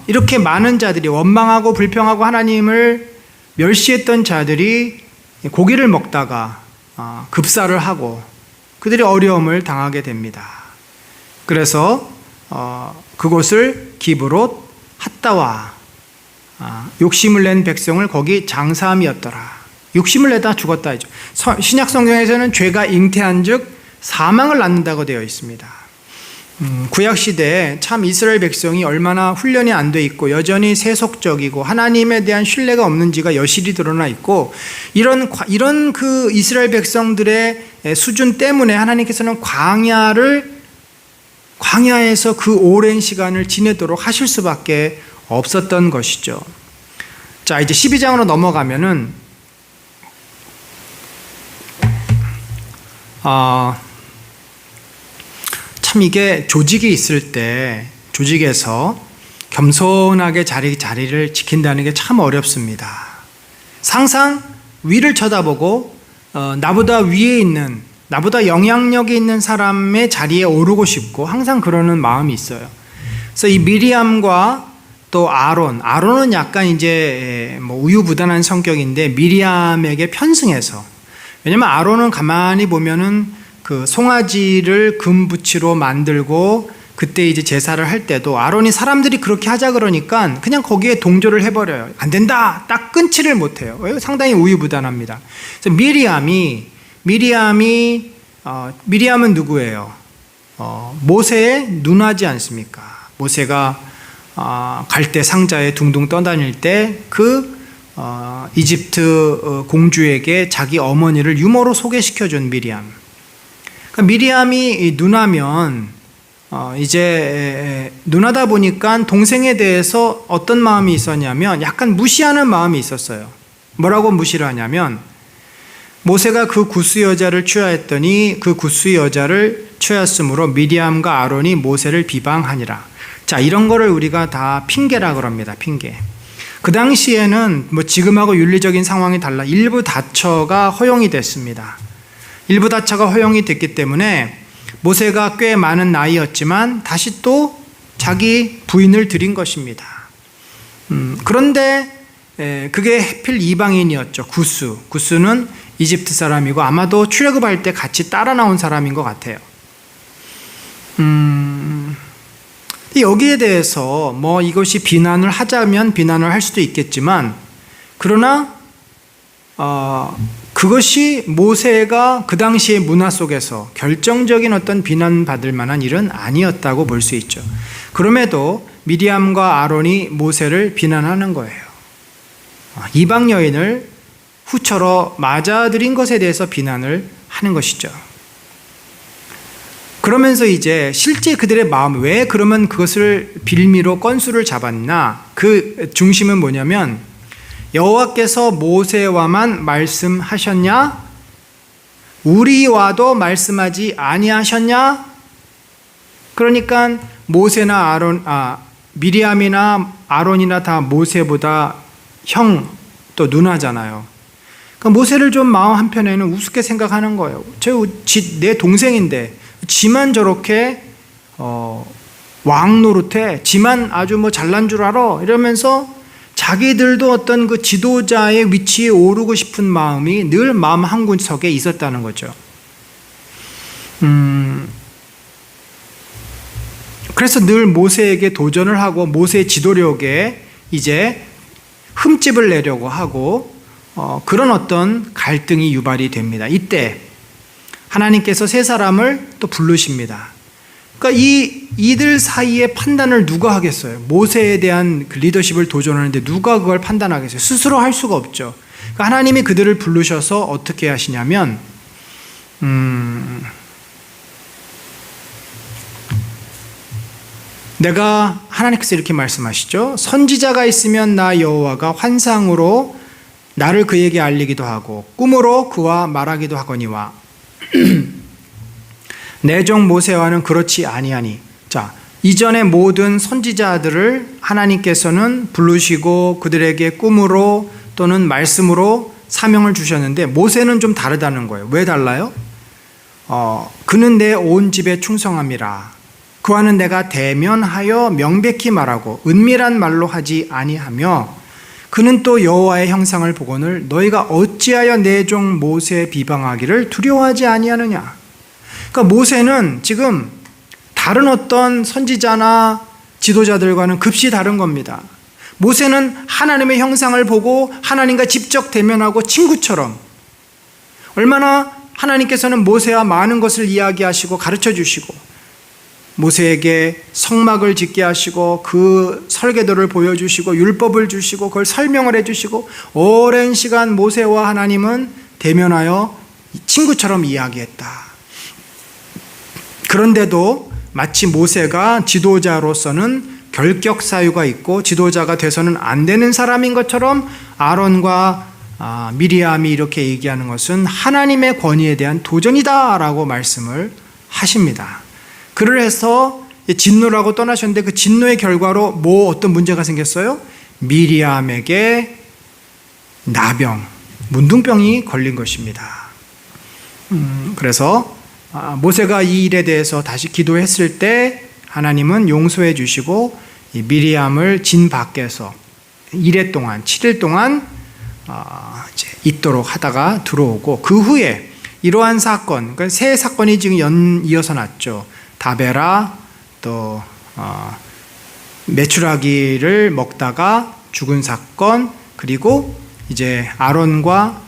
이렇게 많은 자들이 원망하고 불평하고 하나님을 멸시했던 자들이 고기를 먹다가 급사를 하고 그들이 어려움을 당하게 됩니다. 그래서 그곳을 기브롯 핫다와 욕심을 낸 백성을 거기 장사함이었더라. 욕심을 내다 죽었다 하죠. 신약 성경에서는 죄가 잉태한 즉 사망을 낳는다고 되어 있습니다. 구약 시대에 참 이스라엘 백성이 얼마나 훈련이 안 돼 있고 여전히 세속적이고 하나님에 대한 신뢰가 없는지가 여실히 드러나 있고 이런 그 이스라엘 백성들의 수준 때문에 하나님께서는 광야에서 그 오랜 시간을 지내도록 하실 수밖에 없었던 것이죠. 자, 이제 12장으로 넘어가면은 참 이게 조직이 있을 때 조직에서 겸손하게 자리를 지킨다는 게 참 어렵습니다. 항상 위를 쳐다보고 나보다 위에 있는 나보다 영향력이 있는 사람의 자리에 오르고 싶고 항상 그러는 마음이 있어요. 그래서 이 미리암과 또 아론은 약간 이제 우유부단한 성격인데 미리암에게 편승해서, 왜냐면 아론은 가만히 보면은 그 송아지를 금부치로 만들고 그때 이제 제사를 할 때도 아론이 사람들이 그렇게 하자 그러니까 그냥 거기에 동조를 해버려요. 안 된다! 딱 끊지를 못해요. 상당히 우유부단합니다. 그래서 미리암은 누구예요? 모세의 누나지 않습니까? 모세가 갈대 상자에 둥둥 떠다닐 때 이집트 공주에게 자기 어머니를 유머로 소개시켜준 미리암. 그러니까 미리암이 누나면 이제 누나다 보니까 동생에 대해서 어떤 마음이 있었냐면 약간 무시하는 마음이 있었어요. 뭐라고 무시를 하냐면 모세가 그 구스 여자를 취하였더니 그 구스 여자를 취하였으므로 미리암과 아론이 모세를 비방하니라. 자, 이런 거를 우리가 다 핑계라 그럽니다. 핑계. 그 당시에는 지금하고 윤리적인 상황이 달라 일부 다처가 허용이 됐습니다. 일부 다처가 허용이 됐기 때문에 모세가 꽤 많은 나이였지만 다시 또 자기 부인을 들인 것입니다. 그런데 그게 하필 이방인이었죠. 구스는 이집트 사람이고 아마도 출애굽할 때 같이 따라 나온 사람인 것 같아요. 여기에 대해서 이것이 비난을 하자면 비난을 할 수도 있겠지만, 그러나 그것이 모세가 그 당시의 문화 속에서 결정적인 어떤 비난받을 만한 일은 아니었다고 볼 수 있죠. 그럼에도 미리암과 아론이 모세를 비난하는 거예요. 이방 여인을 후처로 맞아들인 것에 대해서 비난을 하는 것이죠. 그러면서 이제 실제 그들의 마음, 왜 그러면 그것을 빌미로 건수를 잡았나? 그 중심은 뭐냐면 여호와께서 모세와만 말씀하셨냐? 우리와도 말씀하지 아니하셨냐? 그러니까 모세나 미리암이나 아론이나 다 모세보다 형 또 누나잖아요. 그러니까 모세를 좀 마음 한편에는 우습게 생각하는 거예요. 내 동생인데 지만 저렇게 왕 노릇해, 지만 아주 잘난 줄 알아 이러면서 자기들도 어떤 그 지도자의 위치에 오르고 싶은 마음이 늘 마음 한구석에 있었다는 거죠. 그래서 늘 모세에게 도전을 하고 모세의 지도력에 이제 흠집을 내려고 하고 그런 어떤 갈등이 유발이 됩니다. 이때 하나님께서 세 사람을 또 부르십니다. 그러니까 이들 사이의 판단을 누가 하겠어요? 모세에 대한 그 리더십을 도전하는데 누가 그걸 판단하겠어요? 스스로 할 수가 없죠. 그러니까 그러니까 하나님이 그들을 부르셔서 어떻게 하시냐면 내가 하나님께서 이렇게 말씀하시죠. 선지자가 있으면 나 여호와가 환상으로 나를 그에게 알리기도 하고 꿈으로 그와 말하기도 하거니와 내 종 모세와는 그렇지 아니하니. 자, 이전의 모든 선지자들을 하나님께서는 부르시고 그들에게 꿈으로 또는 말씀으로 사명을 주셨는데 모세는 좀 다르다는 거예요. 왜 달라요? 그는 내 온 집에 충성함이라. 그와는 내가 대면하여 명백히 말하고 은밀한 말로 하지 아니하며 그는 또 여호와의 형상을 보거늘 너희가 어찌하여 내 종 모세 비방하기를 두려워하지 아니하느냐. 그러니까 모세는 지금 다른 어떤 선지자나 지도자들과는 급시 다른 겁니다. 모세는 하나님의 형상을 보고 하나님과 직접 대면하고 친구처럼 얼마나 하나님께서는 모세와 많은 것을 이야기하시고 가르쳐 주시고 모세에게 성막을 짓게 하시고 그 설계도를 보여주시고 율법을 주시고 그걸 설명을 해주시고 오랜 시간 모세와 하나님은 대면하여 친구처럼 이야기했다. 그런데도 마치 모세가 지도자로서는 결격 사유가 있고 지도자가 돼서는 안 되는 사람인 것처럼 아론과 미리암이 이렇게 얘기하는 것은 하나님의 권위에 대한 도전이다라고 말씀을 하십니다. 그래서 진노라고 떠나셨는데 그 진노의 결과로 어떤 문제가 생겼어요? 미리암에게 나병, 문둥병이 걸린 것입니다. 그래서 모세가 이 일에 대해서 다시 기도했을 때 하나님은 용서해 주시고 이 미리암을 진 밖에서 1회 동안 7일 동안 이제 있도록 하다가 들어오고 그 후에 이러한 사건, 그러니까 세 사건이 지금 이어서 났죠. 다베라 또 메추라기를 먹다가 죽은 사건, 그리고 이제 아론과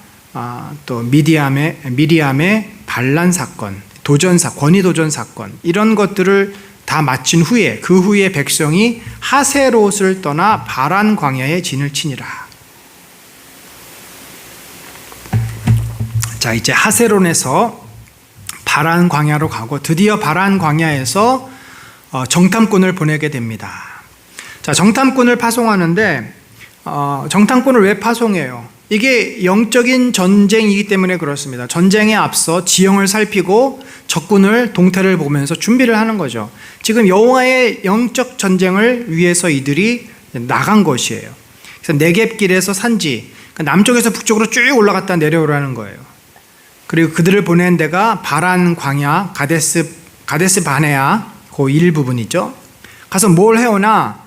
또 미리암의 반란 사건, 권위 도전 사건, 이런 것들을 다 마친 후에 그 후에 백성이 하세롯을 떠나 바란 광야에 진을 치니라. 자, 이제 하세롯에서 바란 광야로 가고 드디어 바란 광야에서 정탐꾼을 보내게 됩니다. 자, 정탐꾼을 파송하는데 정탐꾼을 왜 파송해요? 이게 영적인 전쟁이기 때문에 그렇습니다. 전쟁에 앞서 지형을 살피고 적군을 동태를 보면서 준비를 하는 거죠. 지금 여호와의 영적 전쟁을 위해서 이들이 나간 것이에요. 그래서 네겝길에서 산지, 그러니까 남쪽에서 북쪽으로 쭉 올라갔다 내려오라는 거예요. 그리고 그들을 보낸 데가 바란 광야, 가데스 바네아 그 일부분이죠. 가서 뭘 해오나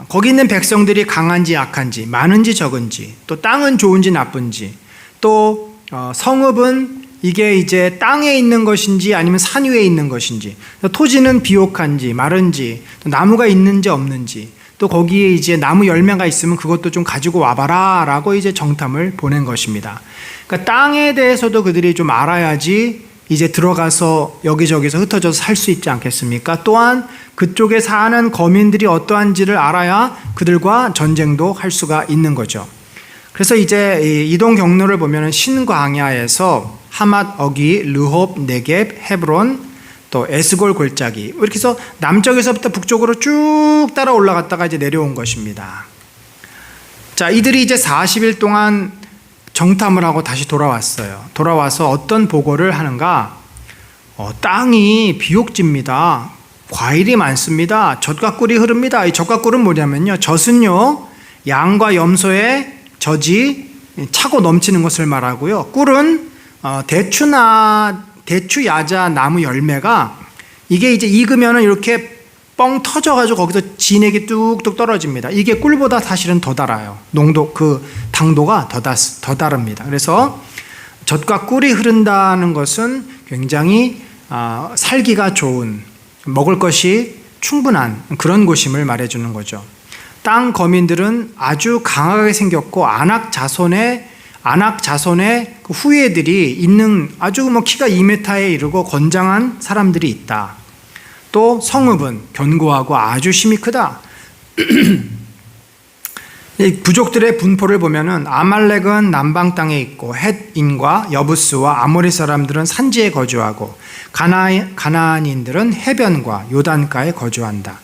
거기 있는 백성들이 강한지 약한지, 많은지 적은지, 또 땅은 좋은지 나쁜지, 또 성읍은 이게 이제 땅에 있는 것인지 아니면 산 위에 있는 것인지, 토지는 비옥한지 마른지, 또 나무가 있는지 없는지, 또 거기에 이제 나무 열매가 있으면 그것도 좀 가지고 와봐라 라고 이제 정탐을 보낸 것입니다. 그러니까 땅에 대해서도 그들이 좀 알아야지 이제 들어가서 여기저기서 흩어져서 살 수 있지 않겠습니까? 또한 그쪽에 사는 거민들이 어떠한지를 알아야 그들과 전쟁도 할 수가 있는 거죠. 그래서 이제 이동 경로를 보면 신광야에서 하맛, 어기, 르홉, 네겝, 헤브론, 또 에스골 골짜기, 이렇게 해서 남쪽에서부터 북쪽으로 쭉 따라 올라갔다가 이제 내려온 것입니다. 자, 이들이 이제 40일 동안 정탐을 하고 다시 돌아왔어요. 돌아와서 어떤 보고를 하는가? 땅이 비옥지입니다. 과일이 많습니다. 젖과 꿀이 흐릅니다. 이 젖과 꿀은 뭐냐면요, 젖은요 양과 염소의 젖이 차고 넘치는 것을 말하고요, 꿀은 대추 야자 나무 열매가 이게 이제 익으면은 이렇게 뻥 터져가지고 거기서 진액이 뚝뚝 떨어집니다. 이게 꿀보다 사실은 더 달아요. 당도가 더 다릅니다. 그래서 젖과 꿀이 흐른다는 것은 굉장히 살기가 좋은, 먹을 것이 충분한 그런 곳임을 말해주는 거죠. 땅 거민들은 아주 강하게 생겼고 아낙 자손의 그 후예들이 있는 아주 키가 2m에 이르고 건장한 사람들이 있다. 또 성읍은 견고하고 아주 힘이 크다. 이 부족들의 분포를 보면은 아말렉은 남방 땅에 있고 헷인과 여부스와 아모리 사람들은 산지에 거주하고 가나안인들은 해변과 요단가에 거주한다.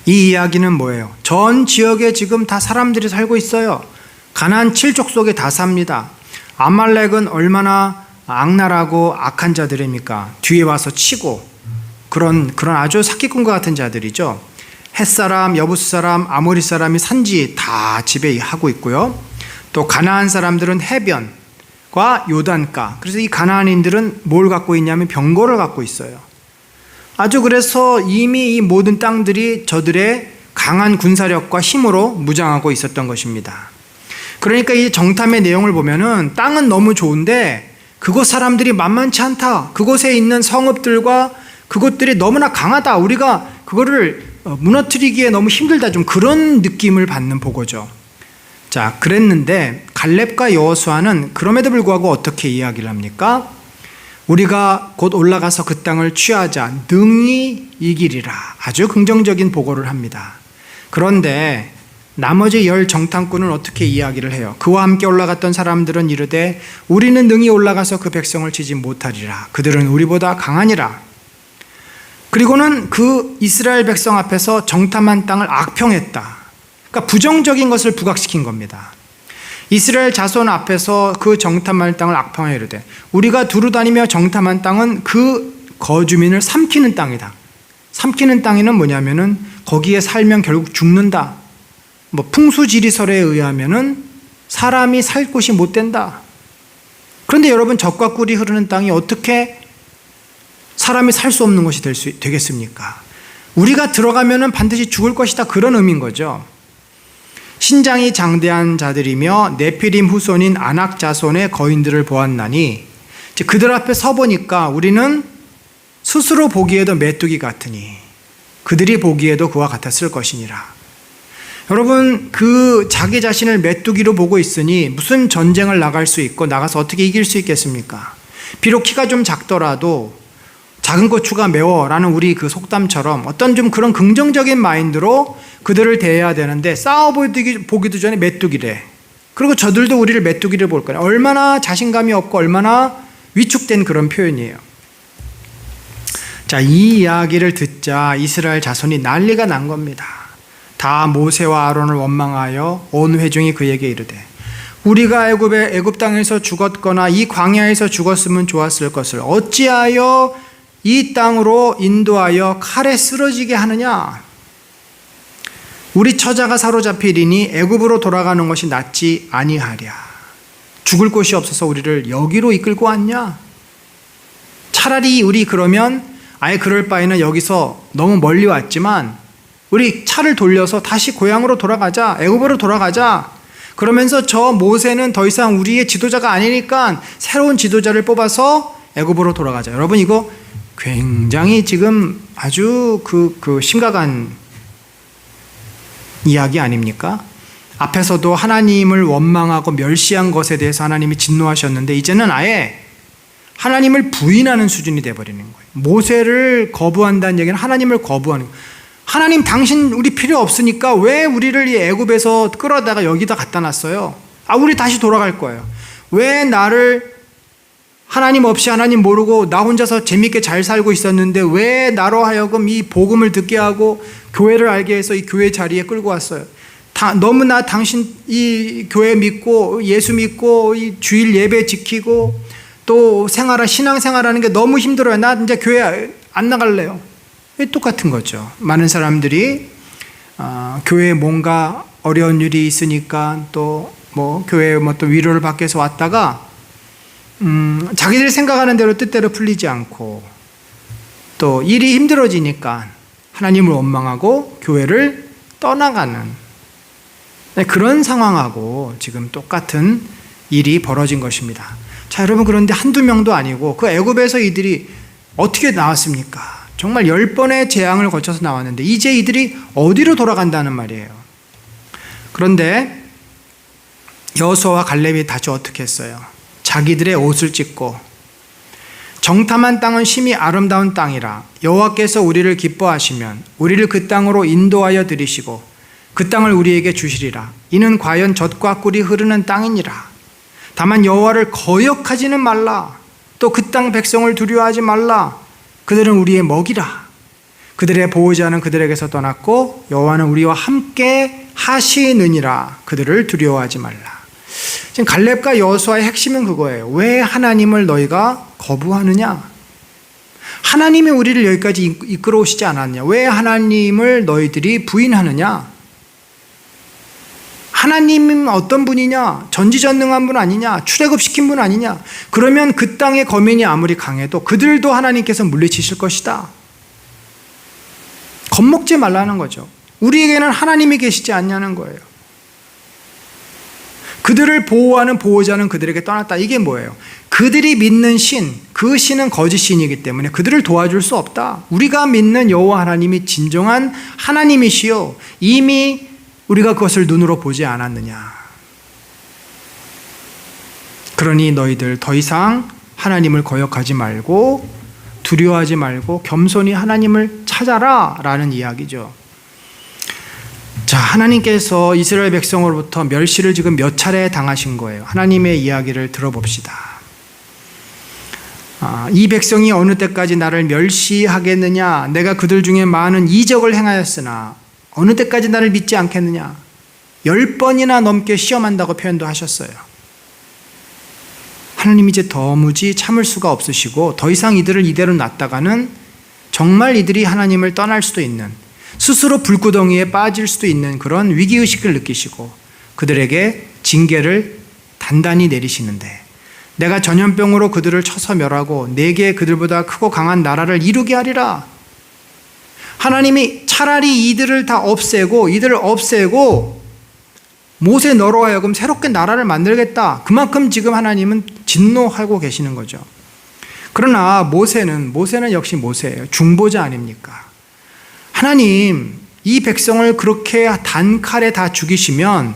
이 이야기는 뭐예요? 전 지역에 지금 다 사람들이 살고 있어요. 가나안 7족 속에 다 삽니다. 아말렉은 얼마나 악랄하고 악한 자들입니까? 뒤에 와서 치고 그런 아주 사기꾼과 같은 자들이죠. 헷사람, 여부스 사람, 아모리 사람이 산지 다 지배하고 있고요. 또 가나안 사람들은 해변과 요단가. 그래서 이 가나안인들은 뭘 갖고 있냐면 병거를 갖고 있어요. 아주 그래서 이미 이 모든 땅들이 저들의 강한 군사력과 힘으로 무장하고 있었던 것입니다. 그러니까 이 정탐의 내용을 보면은 땅은 너무 좋은데 그곳 사람들이 만만치 않다. 그곳에 있는 성읍들과 그것들이 너무나 강하다. 우리가 그거를 무너뜨리기에 너무 힘들다. 좀 그런 느낌을 받는 보고죠. 자, 그랬는데 갈렙과 여호수아는 그럼에도 불구하고 어떻게 이야기를 합니까? 우리가 곧 올라가서 그 땅을 취하자 능히 이기리라. 아주 긍정적인 보고를 합니다. 그런데 나머지 10 정탐꾼은 어떻게 이야기를 해요? 그와 함께 올라갔던 사람들은 이르되 우리는 능히 올라가서 그 백성을 치지 못하리라. 그들은 우리보다 강하니라. 그리고는 그 이스라엘 백성 앞에서 정탐한 땅을 악평했다. 그러니까 부정적인 것을 부각시킨 겁니다. 이스라엘 자손 앞에서 그 정탐할 땅을 악평하여 이르되 우리가 두루 다니며 정탐한 땅은 그 거주민을 삼키는 땅이다. 삼키는 땅에는 뭐냐면은 거기에 살면 결국 죽는다. 뭐 풍수지리설에 의하면은 사람이 살 곳이 못 된다. 그런데 여러분, 젖과 꿀이 흐르는 땅이 어떻게 사람이 살 수 없는 것이 되겠습니까? 우리가 들어가면은 반드시 죽을 것이다. 그런 의미인 거죠. 신장이 장대한 자들이며 네피림 후손인 아낙 자손의 거인들을 보았나니 그들 앞에 서보니까 우리는 스스로 보기에도 메뚜기 같으니 그들이 보기에도 그와 같았을 것이니라. 여러분, 그 자기 자신을 메뚜기로 보고 있으니 무슨 전쟁을 나갈 수 있고 나가서 어떻게 이길 수 있겠습니까? 비록 키가 좀 작더라도 작은 고추가 매워라는 우리 그 속담처럼 어떤 좀 그런 긍정적인 마인드로 그들을 대해야 되는데 싸워보기도 전에 메뚜기래. 그리고 저들도 우리를 메뚜기를 볼 거예요. 얼마나 자신감이 없고 얼마나 위축된 그런 표현이에요. 자, 이 이야기를 듣자 이스라엘 자손이 난리가 난 겁니다. 다 모세와 아론을 원망하여 온 회중이 그에게 이르되 우리가 애굽 땅에서 죽었거나 이 광야에서 죽었으면 좋았을 것을 어찌하여 이 땅으로 인도하여 칼에 쓰러지게 하느냐? 우리 처자가 사로잡히리니 애굽으로 돌아가는 것이 낫지 아니하랴. 죽을 곳이 없어서 우리를 여기로 이끌고 왔냐? 차라리 우리 그러면 아예 그럴 바에는 여기서 너무 멀리 왔지만 우리 차를 돌려서 다시 고향으로 돌아가자. 애굽으로 돌아가자. 그러면서 저 모세는 더 이상 우리의 지도자가 아니니까 새로운 지도자를 뽑아서 애굽으로 돌아가자. 여러분, 이거 굉장히 지금 아주 심각한 이야기 아닙니까? 앞에서도 하나님을 원망하고 멸시한 것에 대해서 하나님이 진노하셨는데 이제는 아예 하나님을 부인하는 수준이 되어버리는 거예요. 모세를 거부한다는 얘기는 하나님을 거부하는 거예요. 하나님, 당신 우리 필요 없으니까 왜 우리를 이 애굽에서 끌어다가 여기다 갖다 놨어요? 우리 다시 돌아갈 거예요. 왜 나를 하나님 없이 하나님 모르고 나 혼자서 재밌게 잘 살고 있었는데 왜 나로 하여금 이 복음을 듣게 하고 교회를 알게 해서 이 교회 자리에 끌고 왔어요? 너무나 당신 이 교회 믿고 예수 믿고 이 주일 예배 지키고 또 신앙생활하는 게 너무 힘들어요. 나 이제 교회 안 나갈래요. 똑같은 거죠. 많은 사람들이 교회에 뭔가 어려운 일이 있으니까 또 뭐 교회에 또 위로를 받기 위해서 왔다가 자기들이 생각하는 대로 뜻대로 풀리지 않고 또 일이 힘들어지니까 하나님을 원망하고 교회를 떠나가는 그런 상황하고 지금 똑같은 일이 벌어진 것입니다. 자, 여러분, 그런데 한두 명도 아니고 그 애굽에서 이들이 어떻게 나왔습니까? 정말 10번의 재앙을 거쳐서 나왔는데 이제 이들이 어디로 돌아간다는 말이에요. 그런데 여호수아와 갈렙이 다시 어떻게 했어요? 자기들의 옷을 찢고 정탐한 땅은 심히 아름다운 땅이라 여호와께서 우리를 기뻐하시면 우리를 그 땅으로 인도하여 들이시고 그 땅을 우리에게 주시리라. 이는 과연 젖과 꿀이 흐르는 땅이니라. 다만 여호와를 거역하지는 말라. 또 그 땅 백성을 두려워하지 말라. 그들은 우리의 먹이라. 그들의 보호자는 그들에게서 떠났고 여호와는 우리와 함께 하시느니라. 그들을 두려워하지 말라. 지금 갈렙과 여호수아의 핵심은 그거예요. 왜 하나님을 너희가 거부하느냐? 하나님이 우리를 여기까지 이끌어 오시지 않았냐? 왜 하나님을 너희들이 부인하느냐? 하나님은 어떤 분이냐? 전지전능한 분 아니냐? 출애굽시킨 분 아니냐? 그러면 그 땅의 거민이 아무리 강해도 그들도 하나님께서 물리치실 것이다. 겁먹지 말라는 거죠. 우리에게는 하나님이 계시지 않냐는 거예요. 그들을 보호하는 보호자는 그들에게 떠났다. 이게 뭐예요? 그들이 믿는 신, 그 신은 거짓 신이기 때문에 그들을 도와줄 수 없다. 우리가 믿는 여호와 하나님이 진정한 하나님이시요, 이미 우리가 그것을 눈으로 보지 않았느냐. 그러니 너희들 더 이상 하나님을 거역하지 말고 두려워하지 말고 겸손히 하나님을 찾아라 라는 이야기죠. 자, 하나님께서 이스라엘 백성으로부터 멸시를 지금 몇 차례 당하신 거예요. 하나님의 이야기를 들어봅시다. 이 백성이 어느 때까지 나를 멸시하겠느냐? 내가 그들 중에 많은 이적을 행하였으나 어느 때까지 나를 믿지 않겠느냐? 10번이나 넘게 시험한다고 표현도 하셨어요. 하나님이 이제 도무지 참을 수가 없으시고 더 이상 이들을 이대로 놨다가는 정말 이들이 하나님을 떠날 수도 있는, 스스로 불구덩이에 빠질 수도 있는 그런 위기의식을 느끼시고 그들에게 징계를 단단히 내리시는데, 내가 전염병으로 그들을 쳐서 멸하고 내게 그들보다 크고 강한 나라를 이루게 하리라. 하나님이 차라리 이들을 다 없애고 모세 너로 하여금 새롭게 나라를 만들겠다. 그만큼 지금 하나님은 진노하고 계시는 거죠. 그러나 모세는 역시 모세예요. 중보자 아닙니까? 하나님, 이 백성을 그렇게 단칼에 다 죽이시면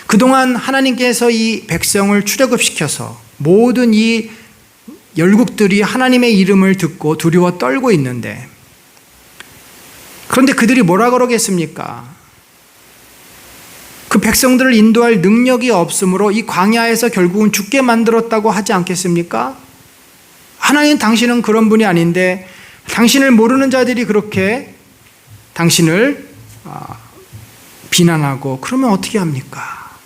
그동안 하나님께서 이 백성을 출애굽시켜서 모든 이 열국들이 하나님의 이름을 듣고 두려워 떨고 있는데, 그런데 그들이 뭐라 그러겠습니까? 그 백성들을 인도할 능력이 없으므로 이 광야에서 결국은 죽게 만들었다고 하지 않겠습니까? 하나님, 당신은 그런 분이 아닌데 당신을 모르는 자들이 그렇게 당신을 비난하고 그러면 어떻게 합니까?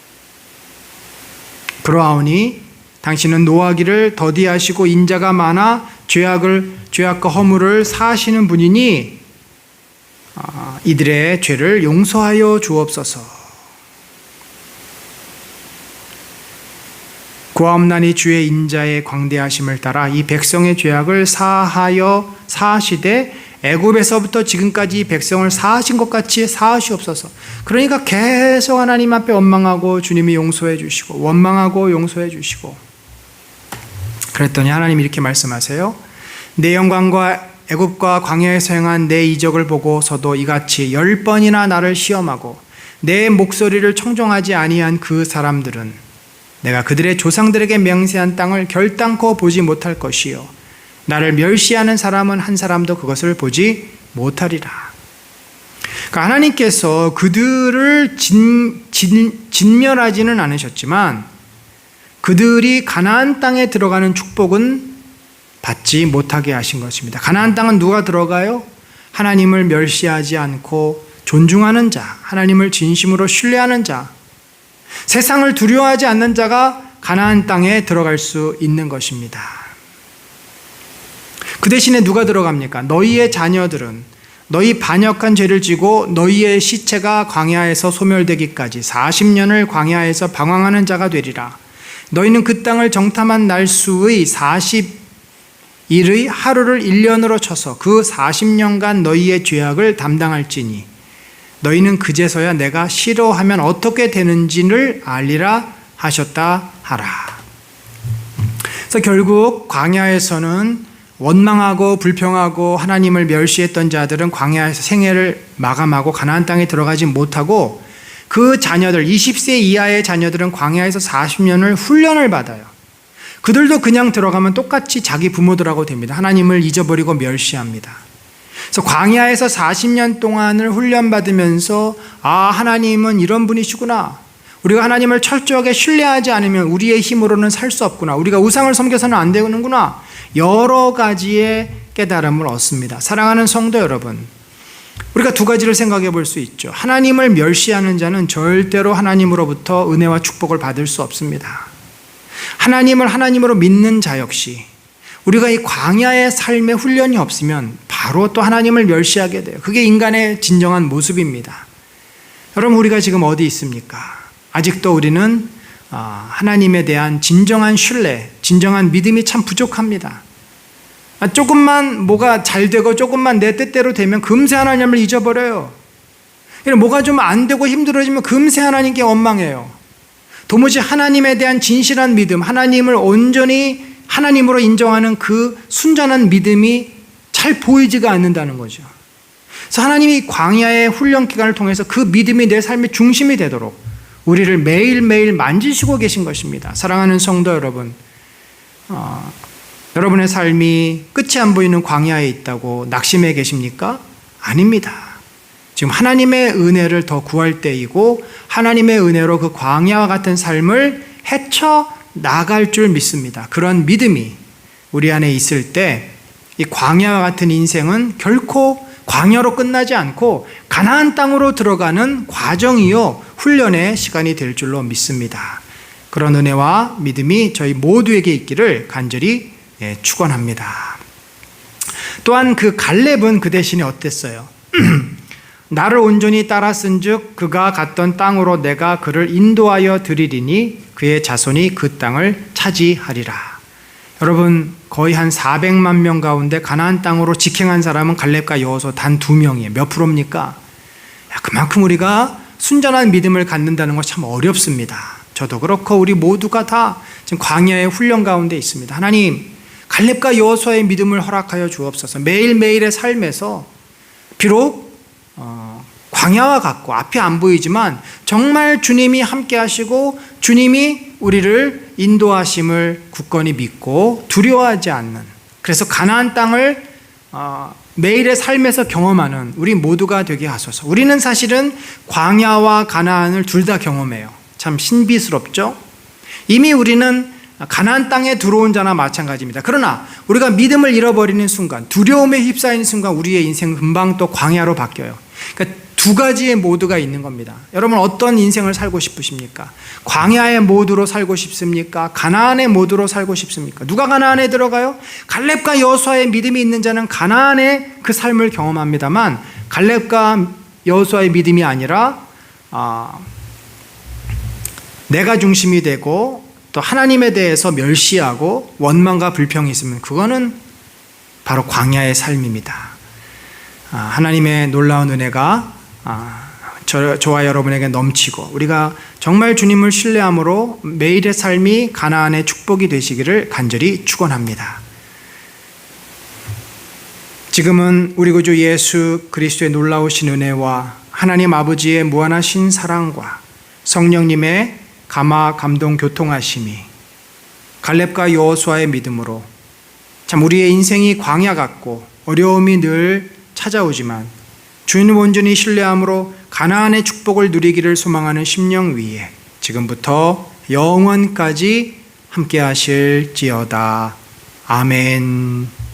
그러하오니 당신은 노하기를 더디하시고 인자가 많아 죄악과 허물을 사하시는 분이니 이들의 죄를 용서하여 주옵소서. 구하옵나니 주의 인자의 광대하심을 따라 이 백성의 죄악을 사하시되 애굽에서부터 지금까지 이 백성을 사하신 것 같이 사하시옵소서. 그러니까 계속 하나님 앞에 원망하고 주님이 용서해 주시고 원망하고 용서해 주시고, 그랬더니 하나님이 이렇게 말씀하세요. 내 영광과 애굽과 광야에서 행한 내 이적을 보고서도 이같이 10번이나 나를 시험하고 내 목소리를 청종하지 아니한 그 사람들은 내가 그들의 조상들에게 맹세한 땅을 결단코 보지 못할 것이요, 나를 멸시하는 사람은 한 사람도 그것을 보지 못하리라. 그러니까 하나님께서 그들을 진멸하지는 않으셨지만 그들이 가나안 땅에 들어가는 축복은 받지 못하게 하신 것입니다. 가나안 땅은 누가 들어가요? 하나님을 멸시하지 않고 존중하는 자, 하나님을 진심으로 신뢰하는 자, 세상을 두려워하지 않는 자가 가나안 땅에 들어갈 수 있는 것입니다. 그 대신에 누가 들어갑니까? 너희의 자녀들은 너희 반역한 죄를 지고 너희의 시체가 광야에서 소멸되기까지 40년을 광야에서 방황하는 자가 되리라. 너희는 그 땅을 정탐한 날수의 40일의 하루를 1년으로 쳐서 그 40년간 너희의 죄악을 담당할지니 너희는 그제서야 내가 싫어하면 어떻게 되는지를 알리라 하셨다 하라. 그래서 결국 광야에서는 원망하고 불평하고 하나님을 멸시했던 자들은 광야에서 생애를 마감하고 가나안 땅에 들어가지 못하고, 그 자녀들 20세 이하의 자녀들은 광야에서 40년을 훈련을 받아요. 그들도 그냥 들어가면 똑같이 자기 부모들하고 됩니다. 하나님을 잊어버리고 멸시합니다. 그래서 광야에서 40년 동안을 훈련받으면서 하나님은 이런 분이시구나. 우리가 하나님을 철저하게 신뢰하지 않으면 우리의 힘으로는 살 수 없구나. 우리가 우상을 섬겨서는 안 되는구나. 여러 가지의 깨달음을 얻습니다. 사랑하는 성도 여러분, 우리가 두 가지를 생각해 볼 수 있죠. 하나님을 멸시하는 자는 절대로 하나님으로부터 은혜와 축복을 받을 수 없습니다. 하나님을 하나님으로 믿는 자 역시 우리가 이 광야의 삶의 훈련이 없으면 바로 또 하나님을 멸시하게 돼요. 그게 인간의 진정한 모습입니다. 여러분, 우리가 지금 어디 있습니까? 아직도 우리는 하나님에 대한 진정한 신뢰, 진정한 믿음이 참 부족합니다. 조금만 뭐가 잘 되고 조금만 내 뜻대로 되면 금세 하나님을 잊어버려요. 뭐가 좀 안 되고 힘들어지면 금세 하나님께 원망해요. 도무지 하나님에 대한 진실한 믿음, 하나님을 온전히 하나님으로 인정하는 그 순전한 믿음이 잘 보이지가 않는다는 거죠. 그래서 하나님이 광야의 훈련 기간을 통해서 그 믿음이 내 삶의 중심이 되도록 우리를 매일매일 만지시고 계신 것입니다. 사랑하는 성도 여러분, 여러분의 삶이 끝이 안 보이는 광야에 있다고 낙심해 계십니까? 아닙니다. 지금 하나님의 은혜를 더 구할 때이고 하나님의 은혜로 그 광야와 같은 삶을 헤쳐 나갈 줄 믿습니다. 그런 믿음이 우리 안에 있을 때 이 광야와 같은 인생은 결코 광야로 끝나지 않고 가나안 땅으로 들어가는 과정이요 훈련의 시간이 될 줄로 믿습니다. 그런 은혜와 믿음이 저희 모두에게 있기를 간절히 축원합니다. 또한 그 갈렙은 그 대신에 어땠어요? 나를 온전히 따랐은즉 그가 갔던 땅으로 내가 그를 인도하여 드리리니 그의 자손이 그 땅을 차지하리라. 여러분, 거의 한 400만 명 가운데 가나안 땅으로 직행한 사람은 갈렙과 여호수아 단 2명이에요. 몇 프로입니까? 그만큼 우리가 순전한 믿음을 갖는다는 건 참 어렵습니다. 저도 그렇고 우리 모두가 다 지금 광야의 훈련 가운데 있습니다. 하나님, 갈렙과 여호수아의 믿음을 허락하여 주옵소서. 매일매일의 삶에서 비록 광야와 같고 앞이 안 보이지만 정말 주님이 함께 하시고 주님이 우리를 인도하심을 굳건히 믿고 두려워하지 않는, 그래서 가나안 땅을 매일의 삶에서 경험하는 우리 모두가 되게 하소서. 우리는 사실은 광야와 가나안을 둘 다 경험해요. 참 신비스럽죠? 이미 우리는 가나안 땅에 들어온 자나 마찬가지입니다. 그러나 우리가 믿음을 잃어버리는 순간, 두려움에 휩싸이는 순간 우리의 인생은 금방 또 광야로 바뀌어요. 그러니까 두 가지의 모드가 있는 겁니다. 여러분, 어떤 인생을 살고 싶으십니까? 광야의 모드로 살고 싶습니까? 가나안의 모드로 살고 싶습니까? 누가 가나안에 들어가요? 갈렙과 여호수아의 믿음이 있는 자는 가나안의 그 삶을 경험합니다만 갈렙과 여호수아의 믿음이 아니라 내가 중심이 되고 또 하나님에 대해서 멸시하고 원망과 불평이 있으면 그거는 바로 광야의 삶입니다. 하나님의 놀라운 은혜가 저와 여러분에게 넘치고 우리가 정말 주님을 신뢰함으로 매일의 삶이 가나안의 축복이 되시기를 간절히 축원합니다. 지금은 우리 구주 예수 그리스도의 놀라우신 은혜와 하나님 아버지의 무한하신 사랑과 성령님의 감화 감동 교통하심이 갈렙과 여호수아의 믿음으로 참 우리의 인생이 광야 같고 어려움이 늘 찾아오지만 주님을 온전히 신뢰함으로 가나안의 축복을 누리기를 소망하는 심령 위에 지금부터 영원까지 함께 하실지어다. 아멘.